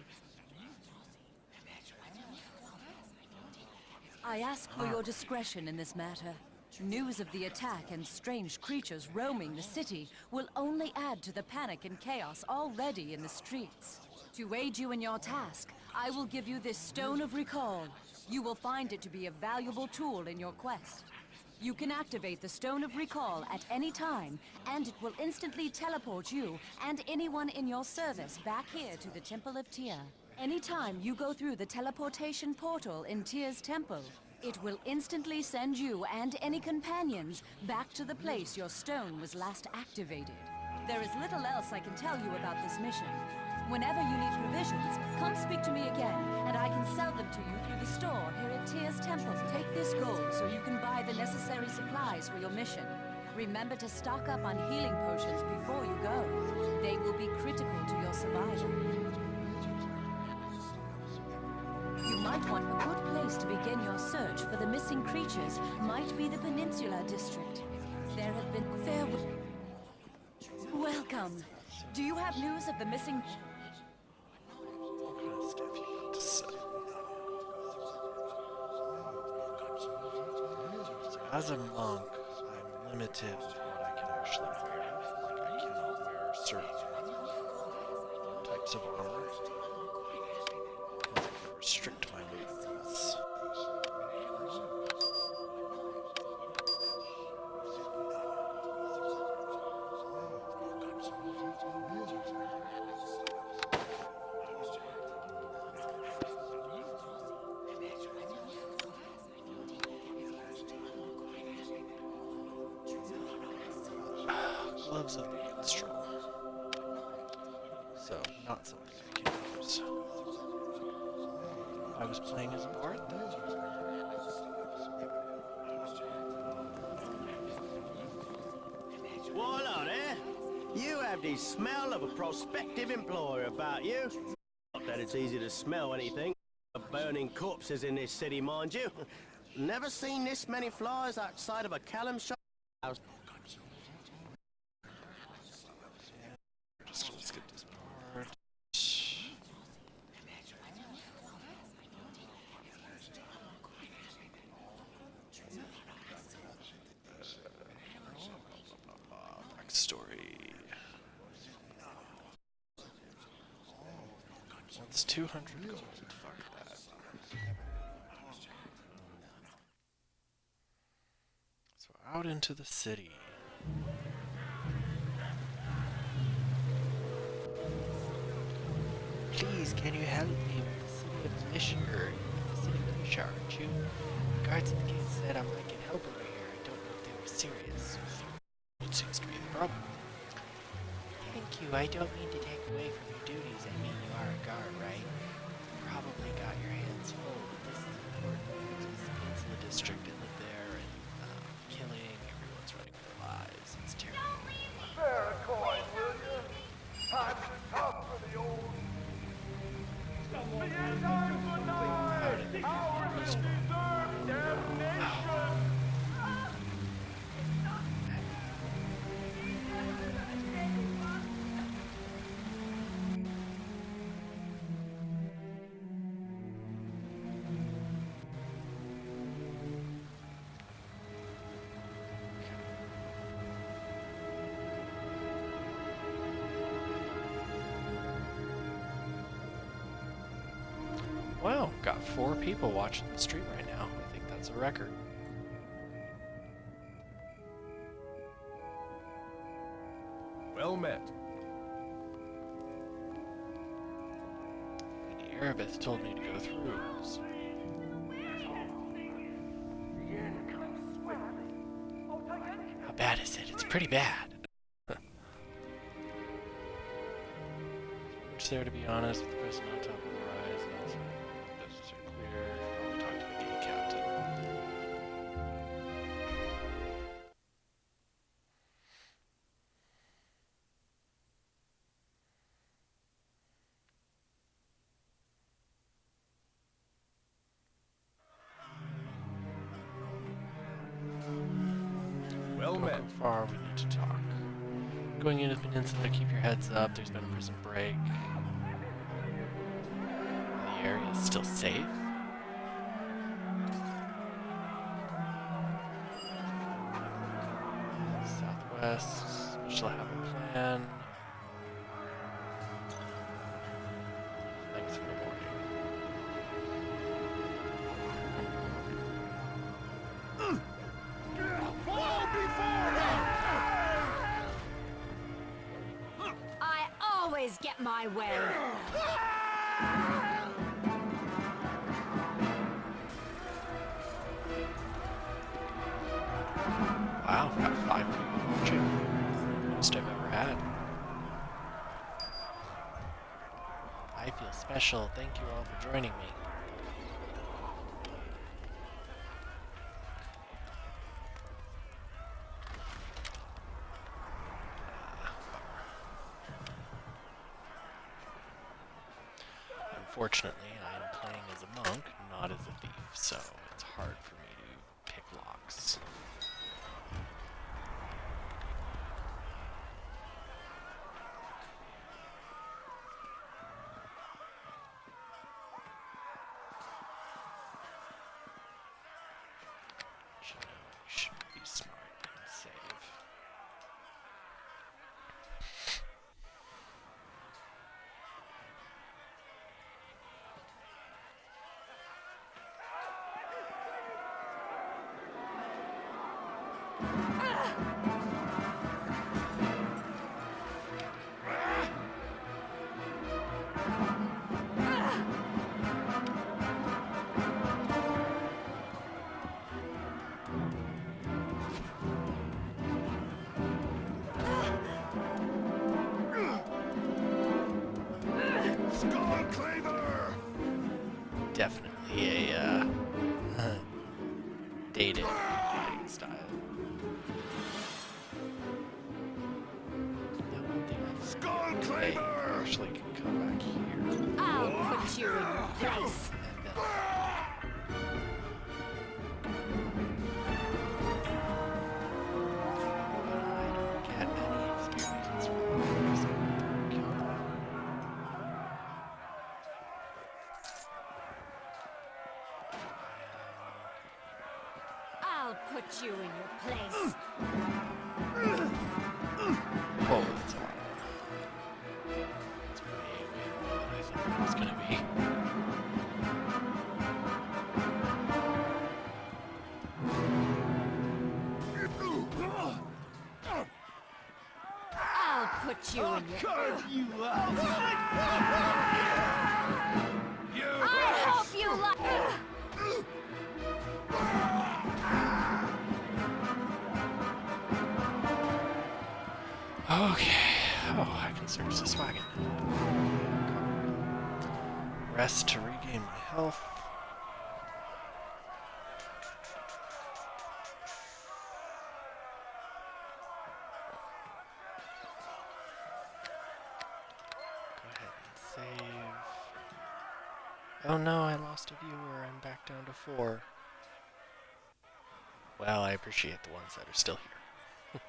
I ask for your discretion in this matter. News of the attack and strange creatures roaming the city will only add to the panic and chaos already in the streets. To aid you in your task, I will give you this Stone of Recall. You will find it to be a valuable tool in your quest. You can activate the Stone of Recall at any time, and it will instantly teleport you and anyone in your service back here to the Temple of Tyr. Anytime you go through the teleportation portal in Tyr's temple, it will instantly send you and any companions back to the place your stone was last activated. There is little else I can tell you about this mission. Whenever you need provisions, come speak to me again, and I can sell them to you through the store here at Tyr's temple. Take this gold so you can buy the necessary supplies for your mission. Remember to stock up on healing potions before you go. They will be critical to your survival. You might want a good place to begin your search for the missing creatures. Might be the Peninsula District. There have been Welcome. Do you have news of the missing... What kind of stuff you got to say? So as a monk, I'm limited with what I can actually wear. Like, I cannot wear certain types of armor. Because it can restrict my movements. Gloves of the minstrel. So, not something I can use. I was playing as a bard, though. Voila there! You have the smell of a prospective employer about you. Not that it's easy to smell anything. Burning corpses in this city, mind you. Never seen this many flies outside of a Callum shop. Let's get this part. Backstory. Wants 200 gold. Fuck that. So out into the city. Please, can you help me with the city of the mission, or the city of the charge? You guards at the gate said I might get help over here. I don't know if they were serious. What seems to be the problem? Thank you. I don't mean to take away from your duties. I mean, you are a guard, right? You probably got your hands full, but this is important. Participants in of the district. They live there and killing. Everyone's running for their lives. It's terrible. Spare a coin, will you? Times are tough for the old. The end times are nigh! Ours deserve damnation! Wow, got 4 people watching the stream right now. I think that's a record. Well met. The Erebeth told me to go through. So how bad is it? It's pretty bad. Which there, to be honest, with the person on top of the rise, and also business are clear. Probably talk to the gate captain. Well met. Welcome far, we need to talk. Going into the peninsula, keep your heads up. There's been a prison break. The area is still safe. Southwest, we shall have a plan. Thanks for the warning. I always get my way. Wow, got 5 people watching. Most I've ever had. I feel special. Thank you all for joining me. Unfortunately, I am playing as a monk, not as a thief, so it's hard for me to pick locks. Should be smart and save. Definitely a dated fighting style. Now, one thing I actually can come back here. I'll put you in your place. And then I don't get any experience from this. I'll put you in your place. Oh, that's a lot. That's way more than I thought it was gonna be. I'll put you in your place. You out! I hope you like. Okay. Oh, I can search this wagon. Rest to regain my health. Oh no, I lost a viewer. I'm back down to 4. Well, I appreciate the ones that are still here.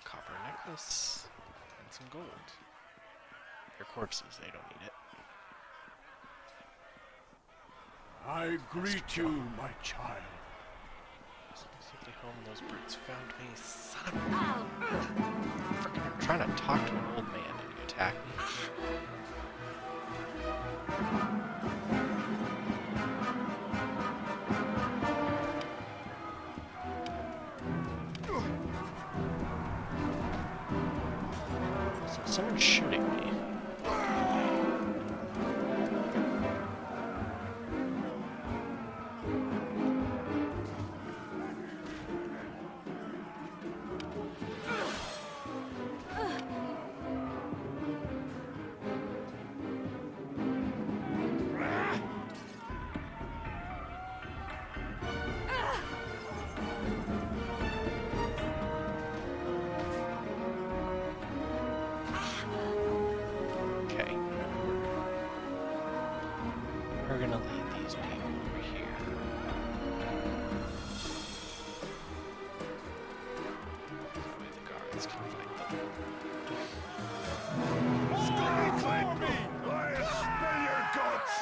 Copper necklace and some gold. Your corpses, they don't need it. I greet you, my child. Safely home, those brutes found me. Son of a... Frickin', I'm trying to talk to an old man and you attack me. So someone's shooting me. Okay. We're gonna lead these people over here. That way the guards can fight them. For me! I'll spill your guts!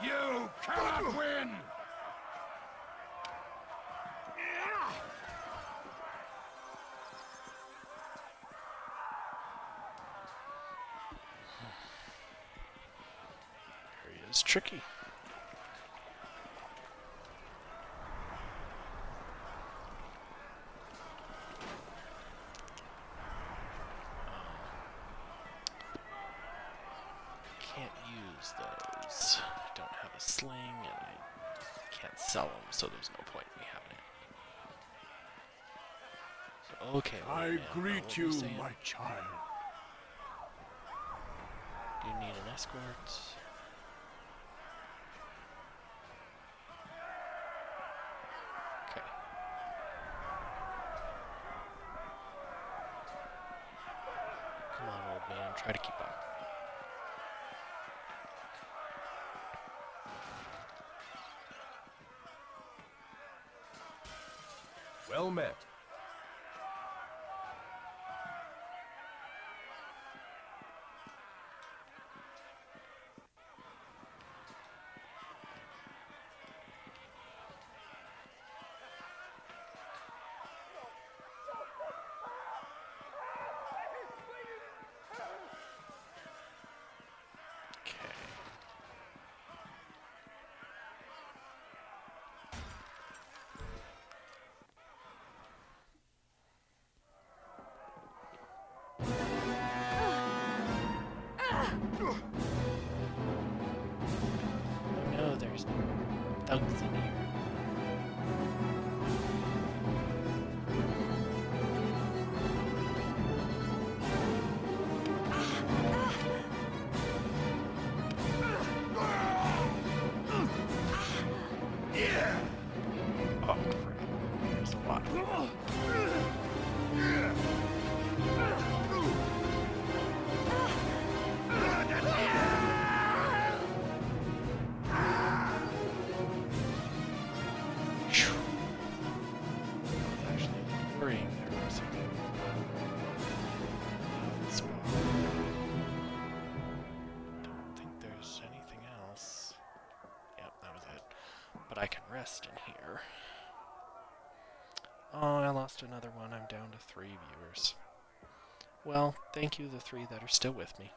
You cannot win! Area is tricky. Can't use those. I don't have a sling and I can't sell them, so there's no point in me having it. So, okay. I old man, greet what you, were saying? my child. Do you need an escort? Okay. Come on, old man, try to keep up. Well met. Okay. No, there's thugs in here. Oh, crap. There's a lot of them. Phew. I was actually worrying there was something. Don't think there's anything else. Yep, that was it. But I can rest in here. Oh, I lost another one. I'm down to 3 viewers. Well, thank you, the 3 that are still with me.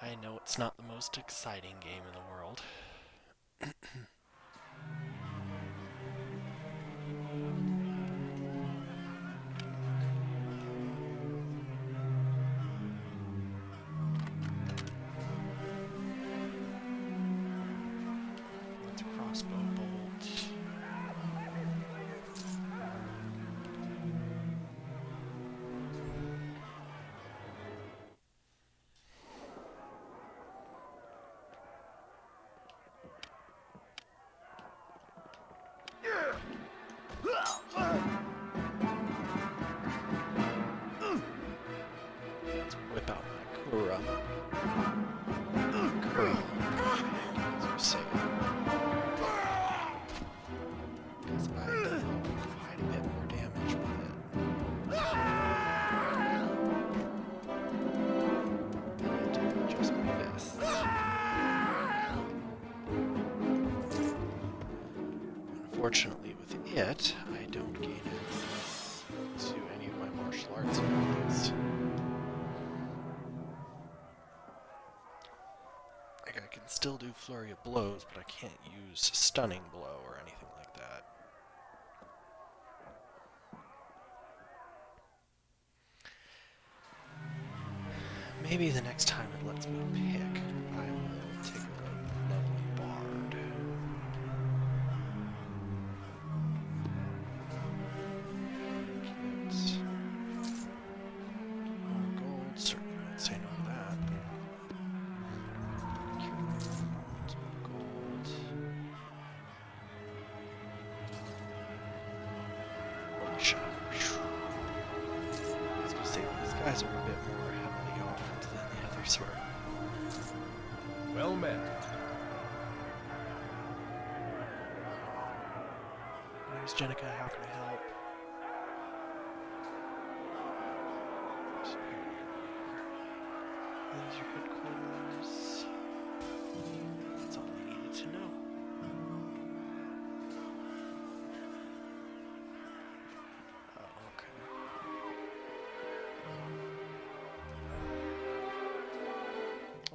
I know it's not the most exciting game in the world. Let's crossbow bolt. Kurum. Kurum. As you say it. Because I provide a bit more damage with it. Than I do with just my fists. Unfortunately, with it, I don't gain access to any of my martial arts abilities. Like, I can still do flurry of blows, but I can't use stunning blow or anything like that. Maybe the next time it lets me pick, I will take a leveling bard. Get more gold, certainly won't say no to that. Gold. Holy shot. I was gonna say, these guys are a bit more heavily armed than the others were. Well met. There's Jenica, how can I help? There's your headquarters. That's all I needed to know. Oh, okay.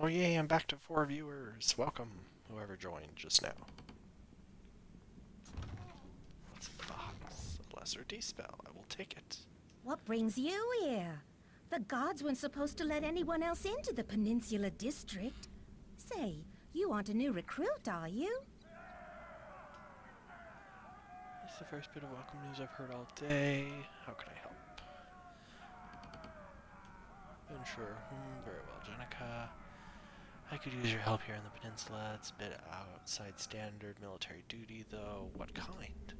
Oh yay, I'm back to 4 viewers. Welcome, whoever joined just now. What's in the box? A lesser D-spell. I will take it. What brings you here? The gods weren't supposed to let anyone else into the Peninsula District. Say, you aren't a new recruit, are you? This is the first bit of welcome news I've heard all day. How can I help? Sure. Very well, Jenica. I could use your help here in the peninsula. It's a bit outside standard military duty, though. What kind?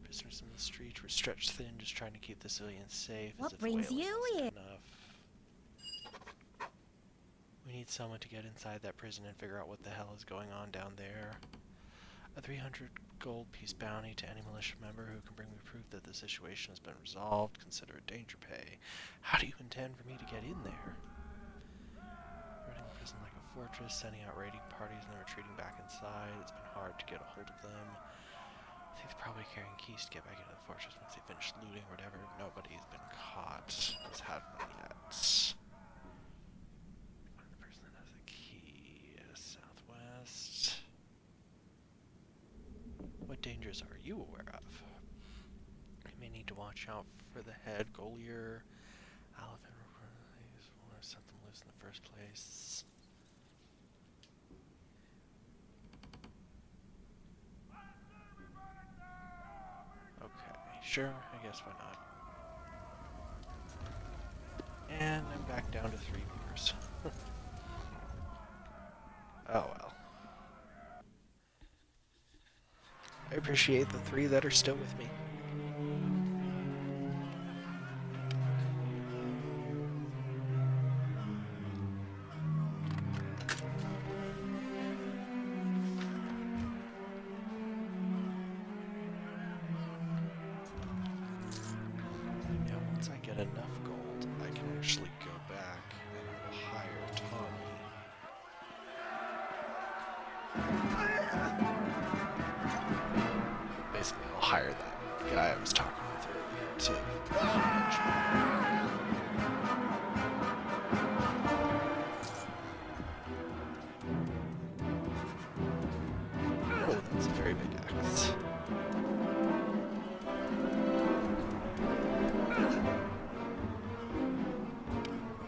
Prisoners in the street. We're stretched thin, just trying to keep the civilians safe. What brings you here? We need someone to get inside that prison and figure out what the hell is going on down there. A 300 gold piece bounty to any militia member who can bring me proof that the situation has been resolved. Consider it danger pay. How do you intend for me to get in there? Running the prison like a fortress, sending out raiding parties and then retreating back inside. It's been hard to get a hold of them. I think they're probably carrying keys to get back into the fortress once they finish looting or whatever. Nobody's been caught. Has had one yet. Find the person that has the key. Southwest. What dangers are you aware of? You may need to watch out for the head, Golier, elephant, or set them loose in the first place. Okay, sure, I guess why not. And I'm back down to 3 viewers. Oh well. I appreciate the 3 that are still with me. Yeah, once I get enough gold, I can actually go back and I will hire Tommy. Basically, I'll hire that guy I was talking with earlier to manage me. Oh, that's a very big axe.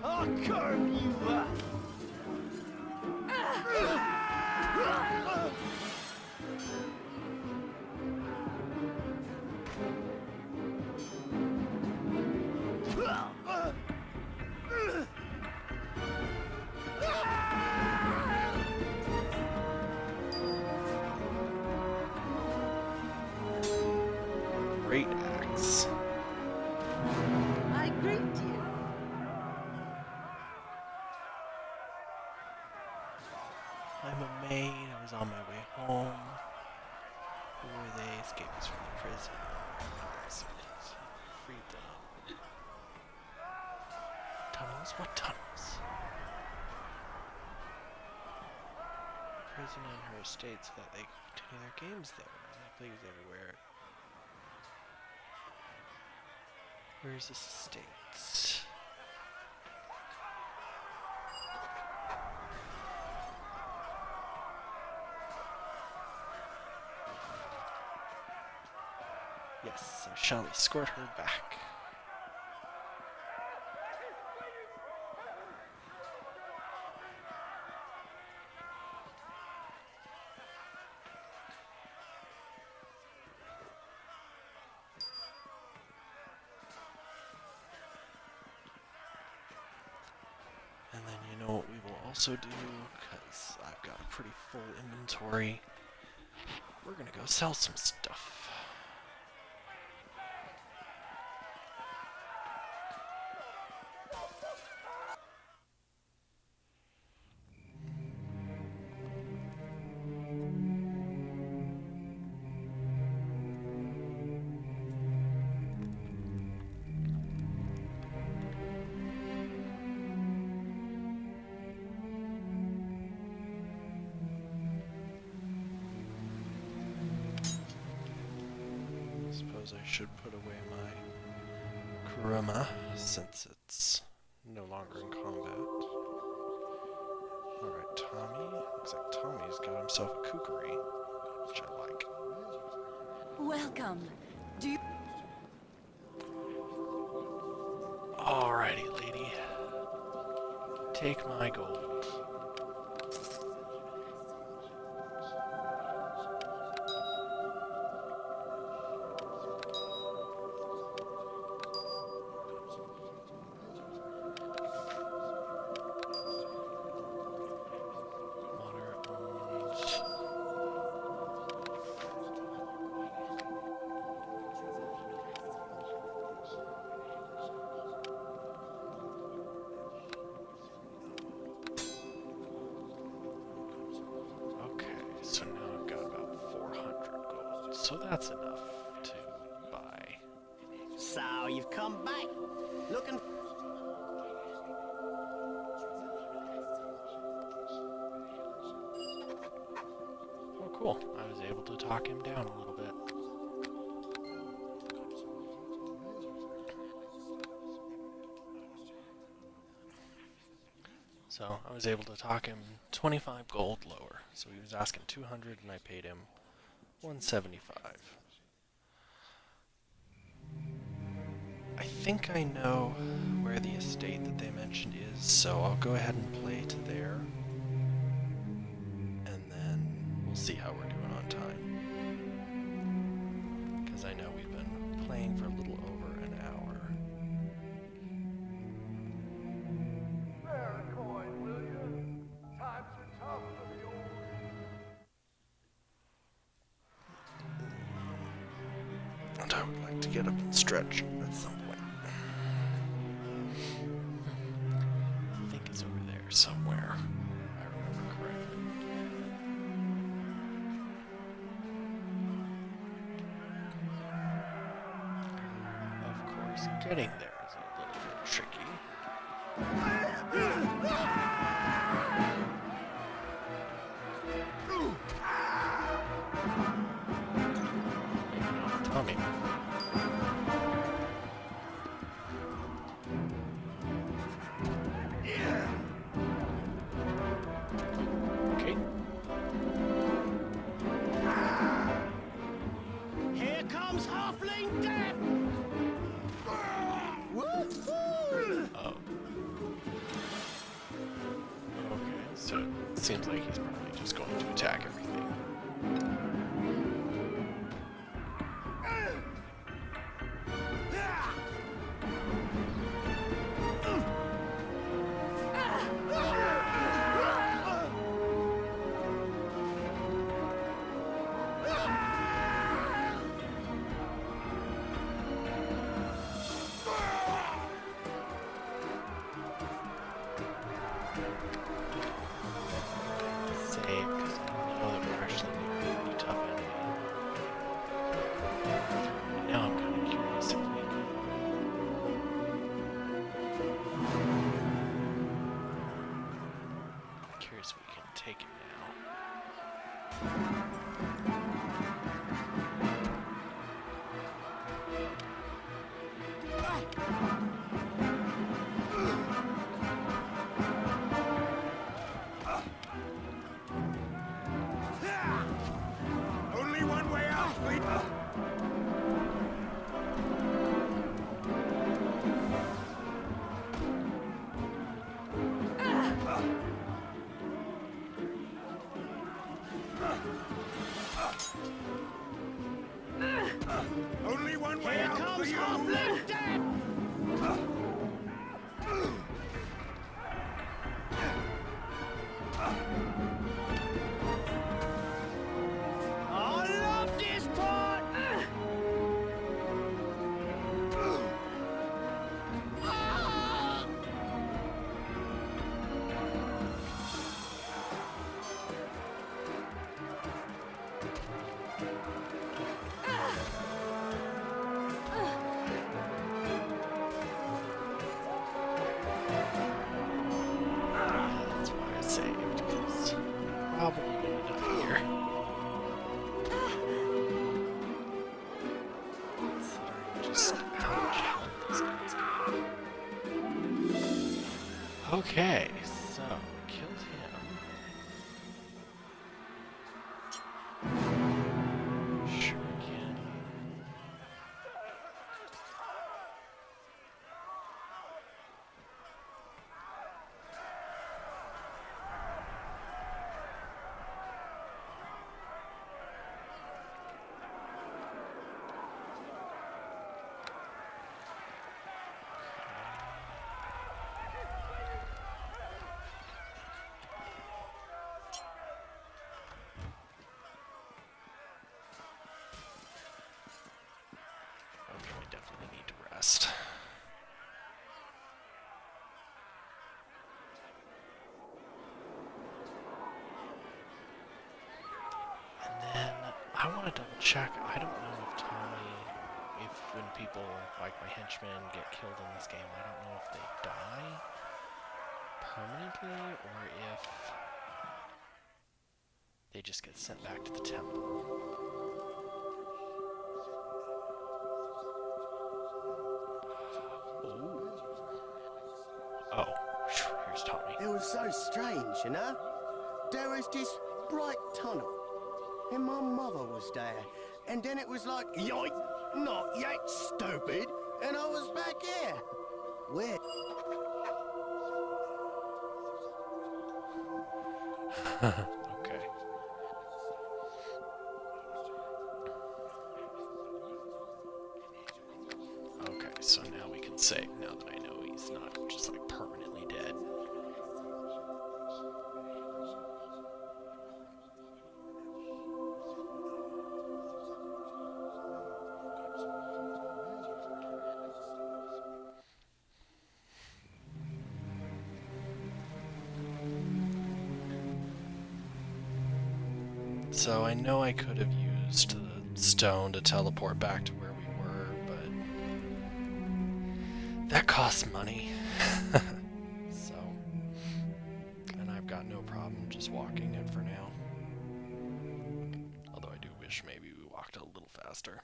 I'll carve you up! Great axe. I greet you. I'm a maid. I was on my way home. Who were they? Escapees from the prison. Freed them. Tunnels? What tunnels? Prison and her estate so that they could continue their games there. Please everywhere. Where's this estate? Yes, I shall escort her back. And then you know what we will also do, because I've got a pretty full inventory. We're gonna go sell some stuff. Suppose I should put away my Kuruma since it's no longer in combat. Alright, Tommy. Looks like Tommy's got himself a kukri, which I like. Welcome. Do you... Alrighty, lady. Take my gold. So now I've got about 400 gold. So that's enough to buy. So you've come back, looking. Oh, cool. I was able to talk him down a little bit. So I was able to talk him 25 gold lower. So he was asking 200 and I paid him 175. I think I know where the estate that they mentioned is, so I'll go ahead and play to there. And then we'll see how we're doing on time. Because I know we've been playing for a little over an hour. Spare a coin, will you? Times are tough for the old. And I would like to get up and stretch at some point. I think it's over there somewhere, if I remember correctly. Of course, getting there is a little bit tricky. Maybe not Tommy. Okay. Here comes Halfling Death! Oh. Okay, so it seems like he's probably just going to attack everything. Say take it now. Only one way out, sweet. Only one way out for you. I love this part! That's why I saved, because probably gonna die here. Considering just how much health this guy's got. Okay, so killed him. Shuriken. Okay, we definitely need to rest. And then I want to double check. I don't know if when people like my henchmen get killed in this game, I don't know if they die permanently or if they just get sent back to the temple. Oh, here's Tommy. It was so strange, you know? There was this bright tunnel, and my mother was there. And then it was like, yoink, not yet, stupid, and I was back here. Where? Okay. Okay, so now we can save, now that I know he's not just like permanently dead. So I know I could have used the stone to teleport back to where we were, but that costs money. So, and I've got no problem just walking it for now. Although I do wish maybe we walked a little faster.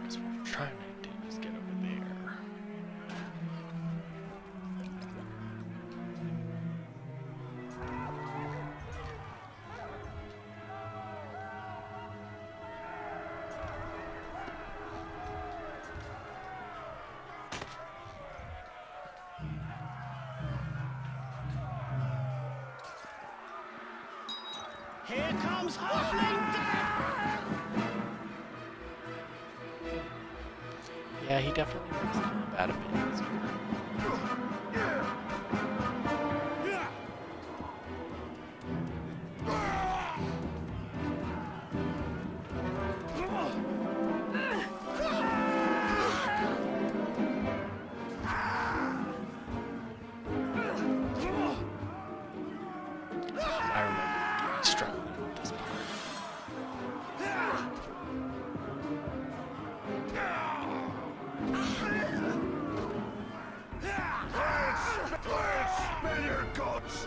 Because what I'm trying to do is get over there. Here comes Halfling Death! Yeah, he definitely makes combat a bit easier. I remember really struggling with this part. Spare your guts!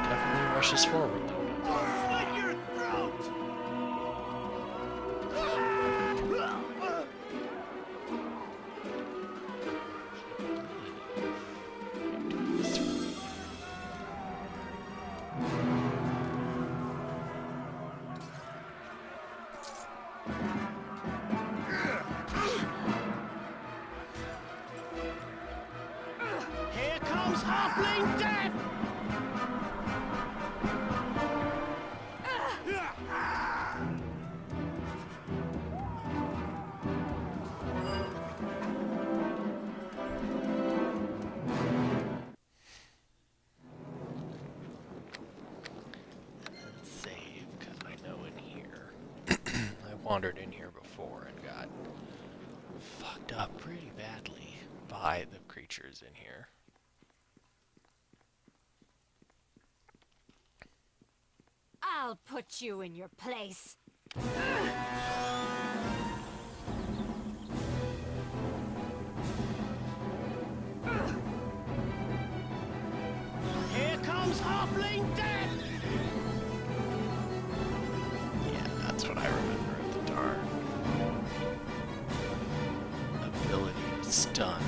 Definitely rushes forward. Slit your throat! Here comes Halfling Death! Save, because I know in here. I wandered in here before and got fucked up pretty badly by the creatures in here. I'll put you in your place. Here comes Halfling Death! Yeah, that's what I remember of the dark. Ability to stun.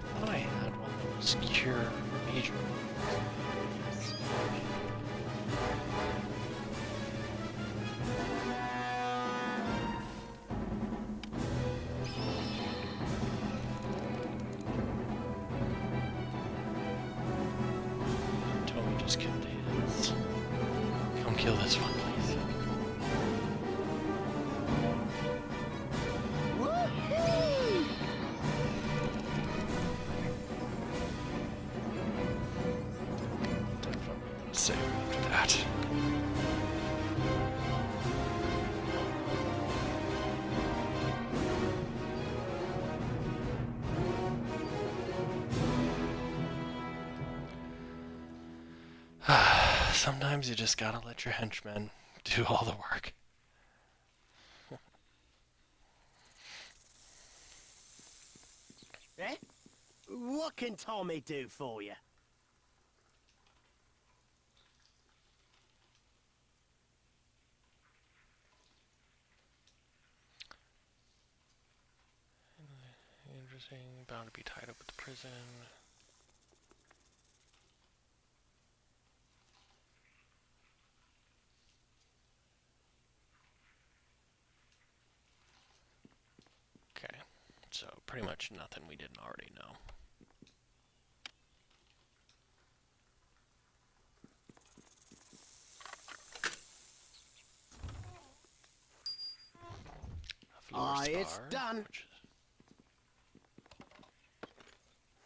I thought I had one that was cure major. Totally just killed his. Come kill this one, please. Woohoo! Definitely gonna save after that. Sometimes you just gotta let your henchmen do all the work. Eh? What can Tommy do for you? Interesting, bound to be tied up with the prison. Okay, so pretty much nothing we didn't already know. A floor It's star, done. which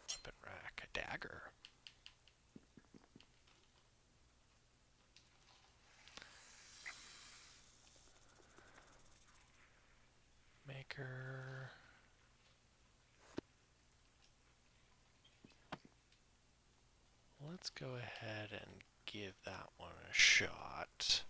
is weapon rack, a dagger. Maker. let's go ahead and give that one a shot.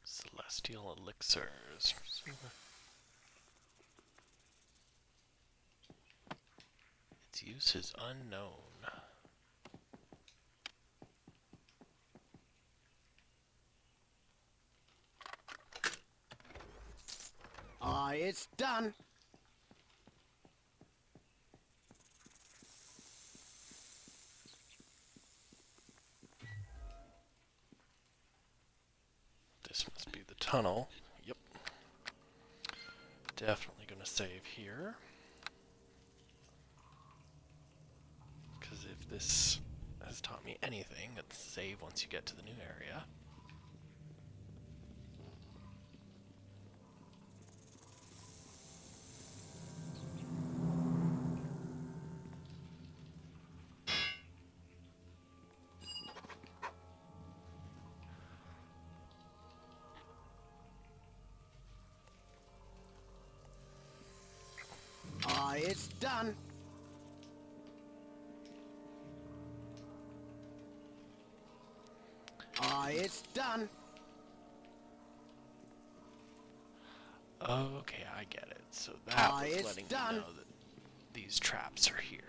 Celestial elixirs. Its use is unknown. It's done. This must be the tunnel. Yep. Definitely gonna save here. Because if this has taught me anything, it's save once you get to the new area. It's done. It's done. Okay, I get it. So that was it's letting done. me know that these traps are here.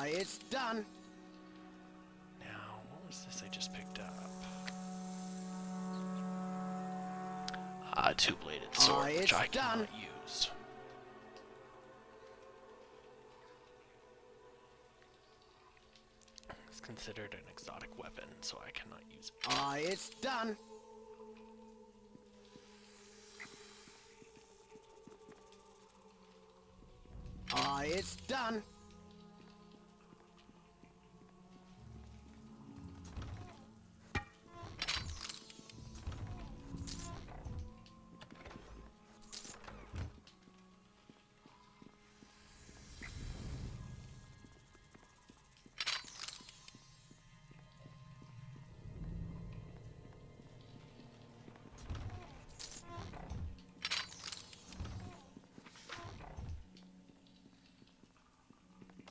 It's done. Now, what was this I just picked up? A two-bladed sword, which it's I done. cannot use. It's considered an exotic weapon, so I cannot use it. It's done. It's done.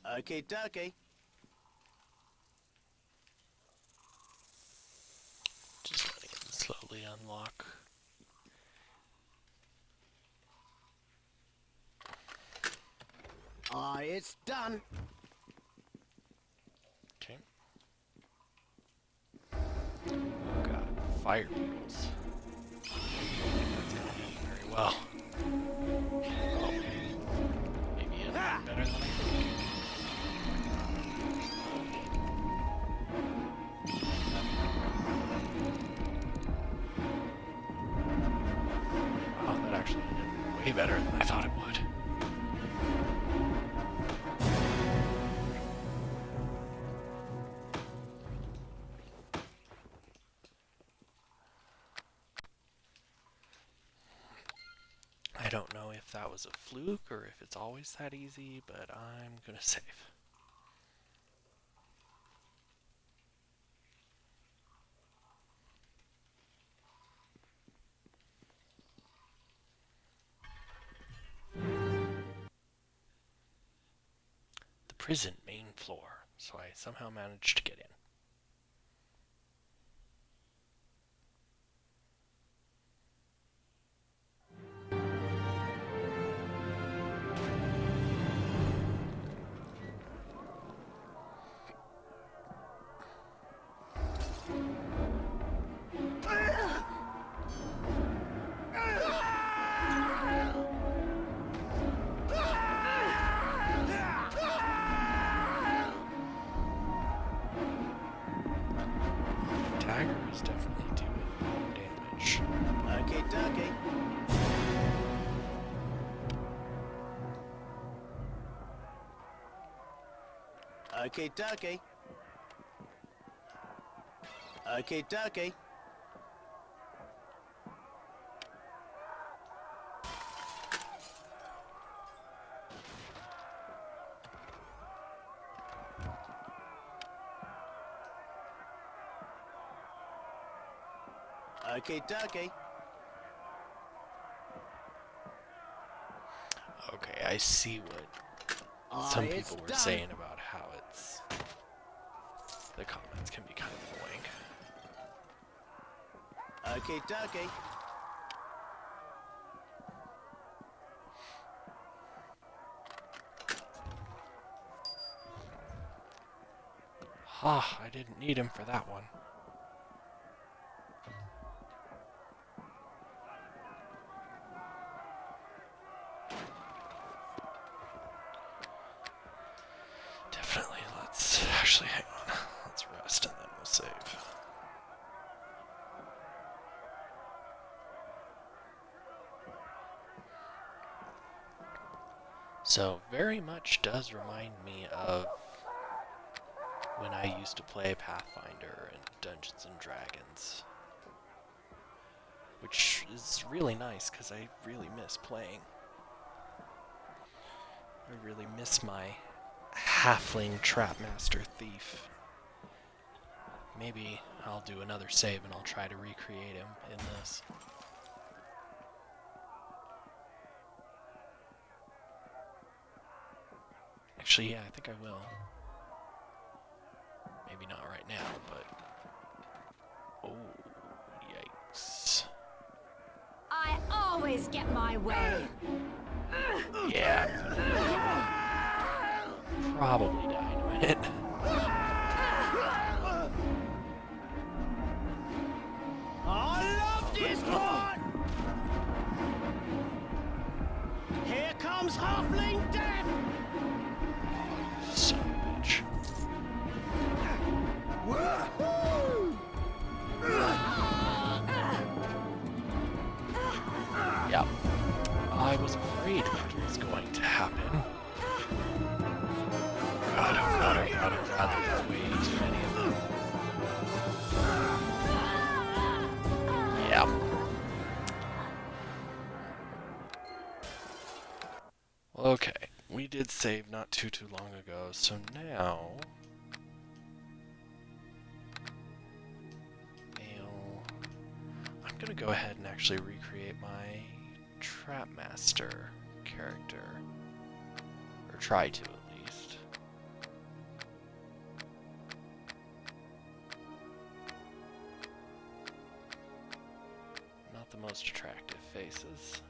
Okie dokie. Just letting it slowly unlock. It's done. Okay. Oh god, fire beetles. That's gonna be very well. Oh, maybe it's better than I think. Wow, that actually did way better than I thought it would. I don't know if that was a fluke or if it's always that easy, but I'm gonna save. The prison main floor, so I somehow managed to get in. Okie dokie. Okie dokie. Okie dokie. Okay, I see what some people were saying about how it's... The comments can be kind of annoying. Okie dokie. Ah, I didn't need him for that one. Definitely, let's actually hang on. Let's rest and then we'll save. So, very much does remind me of when I used to play Pathfinder and Dungeons and Dragons. Which is really nice, because I really miss playing. I really miss my halfling trapmaster thief. Maybe I'll do another save and I'll try to recreate him in this. Actually, yeah, I think I will. Maybe not right now, but... Oh, yikes. I always get my way. Yeah. Probably die in a minute. I love this part! Here comes Halfling Death! Son of a bitch. Yep. I was afraid that was going to happen. God, oh god, there's way too many of them. Yep. Okay, we did save not too long ago, so now... I'm gonna go ahead and actually recreate my Trapmaster character. Or try to, at least. Not the most attractive faces.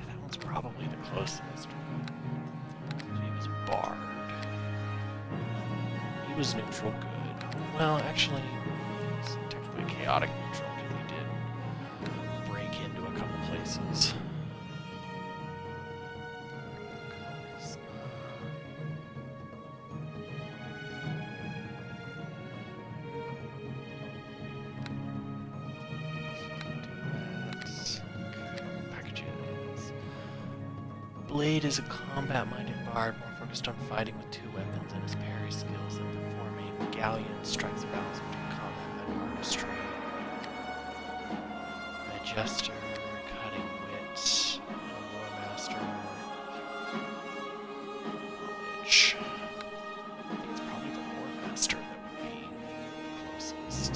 That one's probably the closest. He was a bard. He was neutral good. Well, actually, he was technically chaotic neutral because he did break into a couple places. Packages. Blade is a combat-minded bard, more focused on fighting with two weapons and his parry skills than performing. Galleon strikes a balance between combat and artistry. A jester, cutting wit, a war master. Which I think it's probably the war master that would be closest.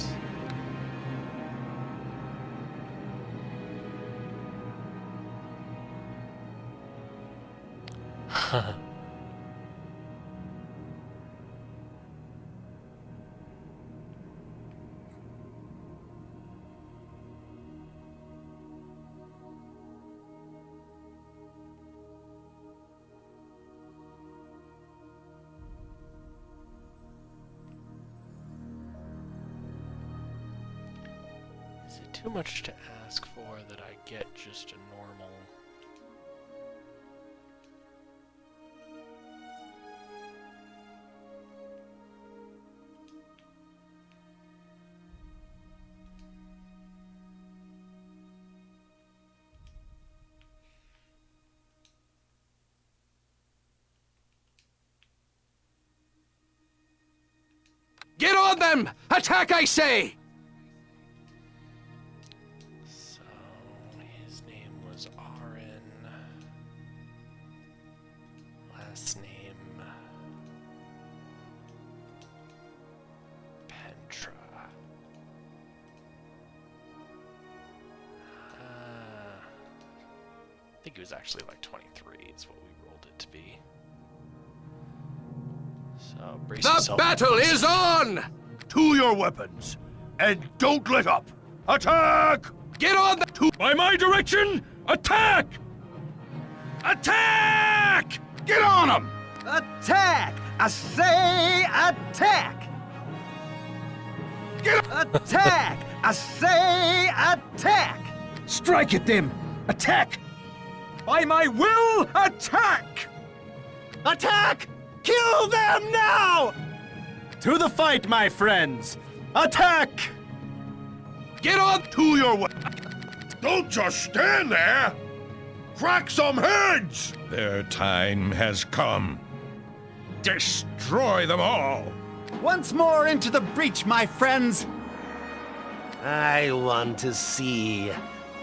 Is it too much to ask for that I get just a normal... Get on them! Attack, I say! So, his name was Aaron. Last name... Pentra. I think it was actually like 23 is what we rolled it to be. So, brace The yourself. battle is on! To your weapons, and don't let up! Attack! Get on the... By my direction, attack! Attack! Get on them! Attack! I say attack! Get Attack! I say attack! Strike at them! Attack! By my will, attack! Attack! Kill them now! To the fight, my friends! Attack! Get on to your weapons! Don't just stand there! Crack some heads! Their time has come. Destroy them all! Once more into the breach, my friends! I want to see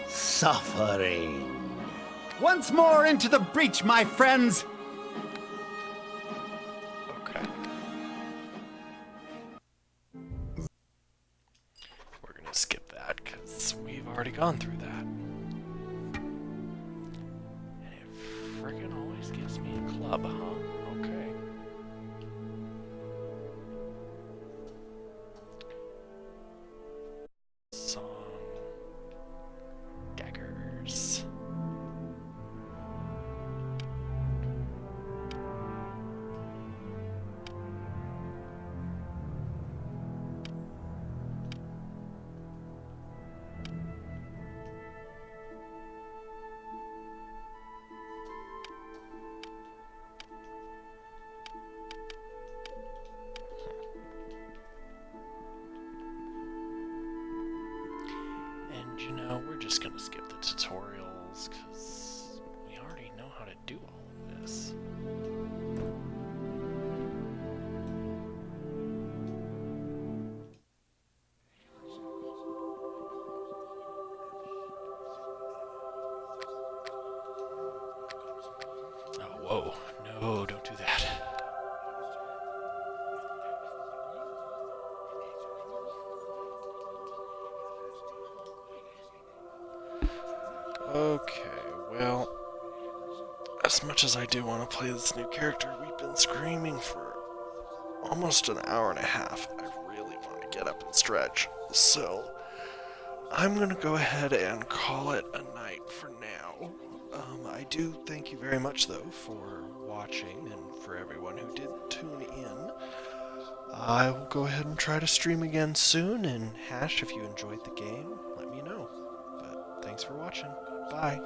suffering. Once more into the breach, my friends! Okay. We're gonna skip that because we've already gone through that. And it friggin' always gives me a club, huh? Okay. Song. Daggers. And you know, we're just gonna skip the tutorials because we already know how to do all of this. Oh, whoa. No, don't do that. Okay, well, as much as I do want to play this new character, we've been screaming for almost an hour and a half. I really want to get up and stretch, so I'm going to go ahead and call it a night for now. I do thank you very much, though, for watching and for everyone who did tune in. I will go ahead and try to stream again soon, and Hash, if you enjoyed the game, let me know. But thanks for watching. Bye.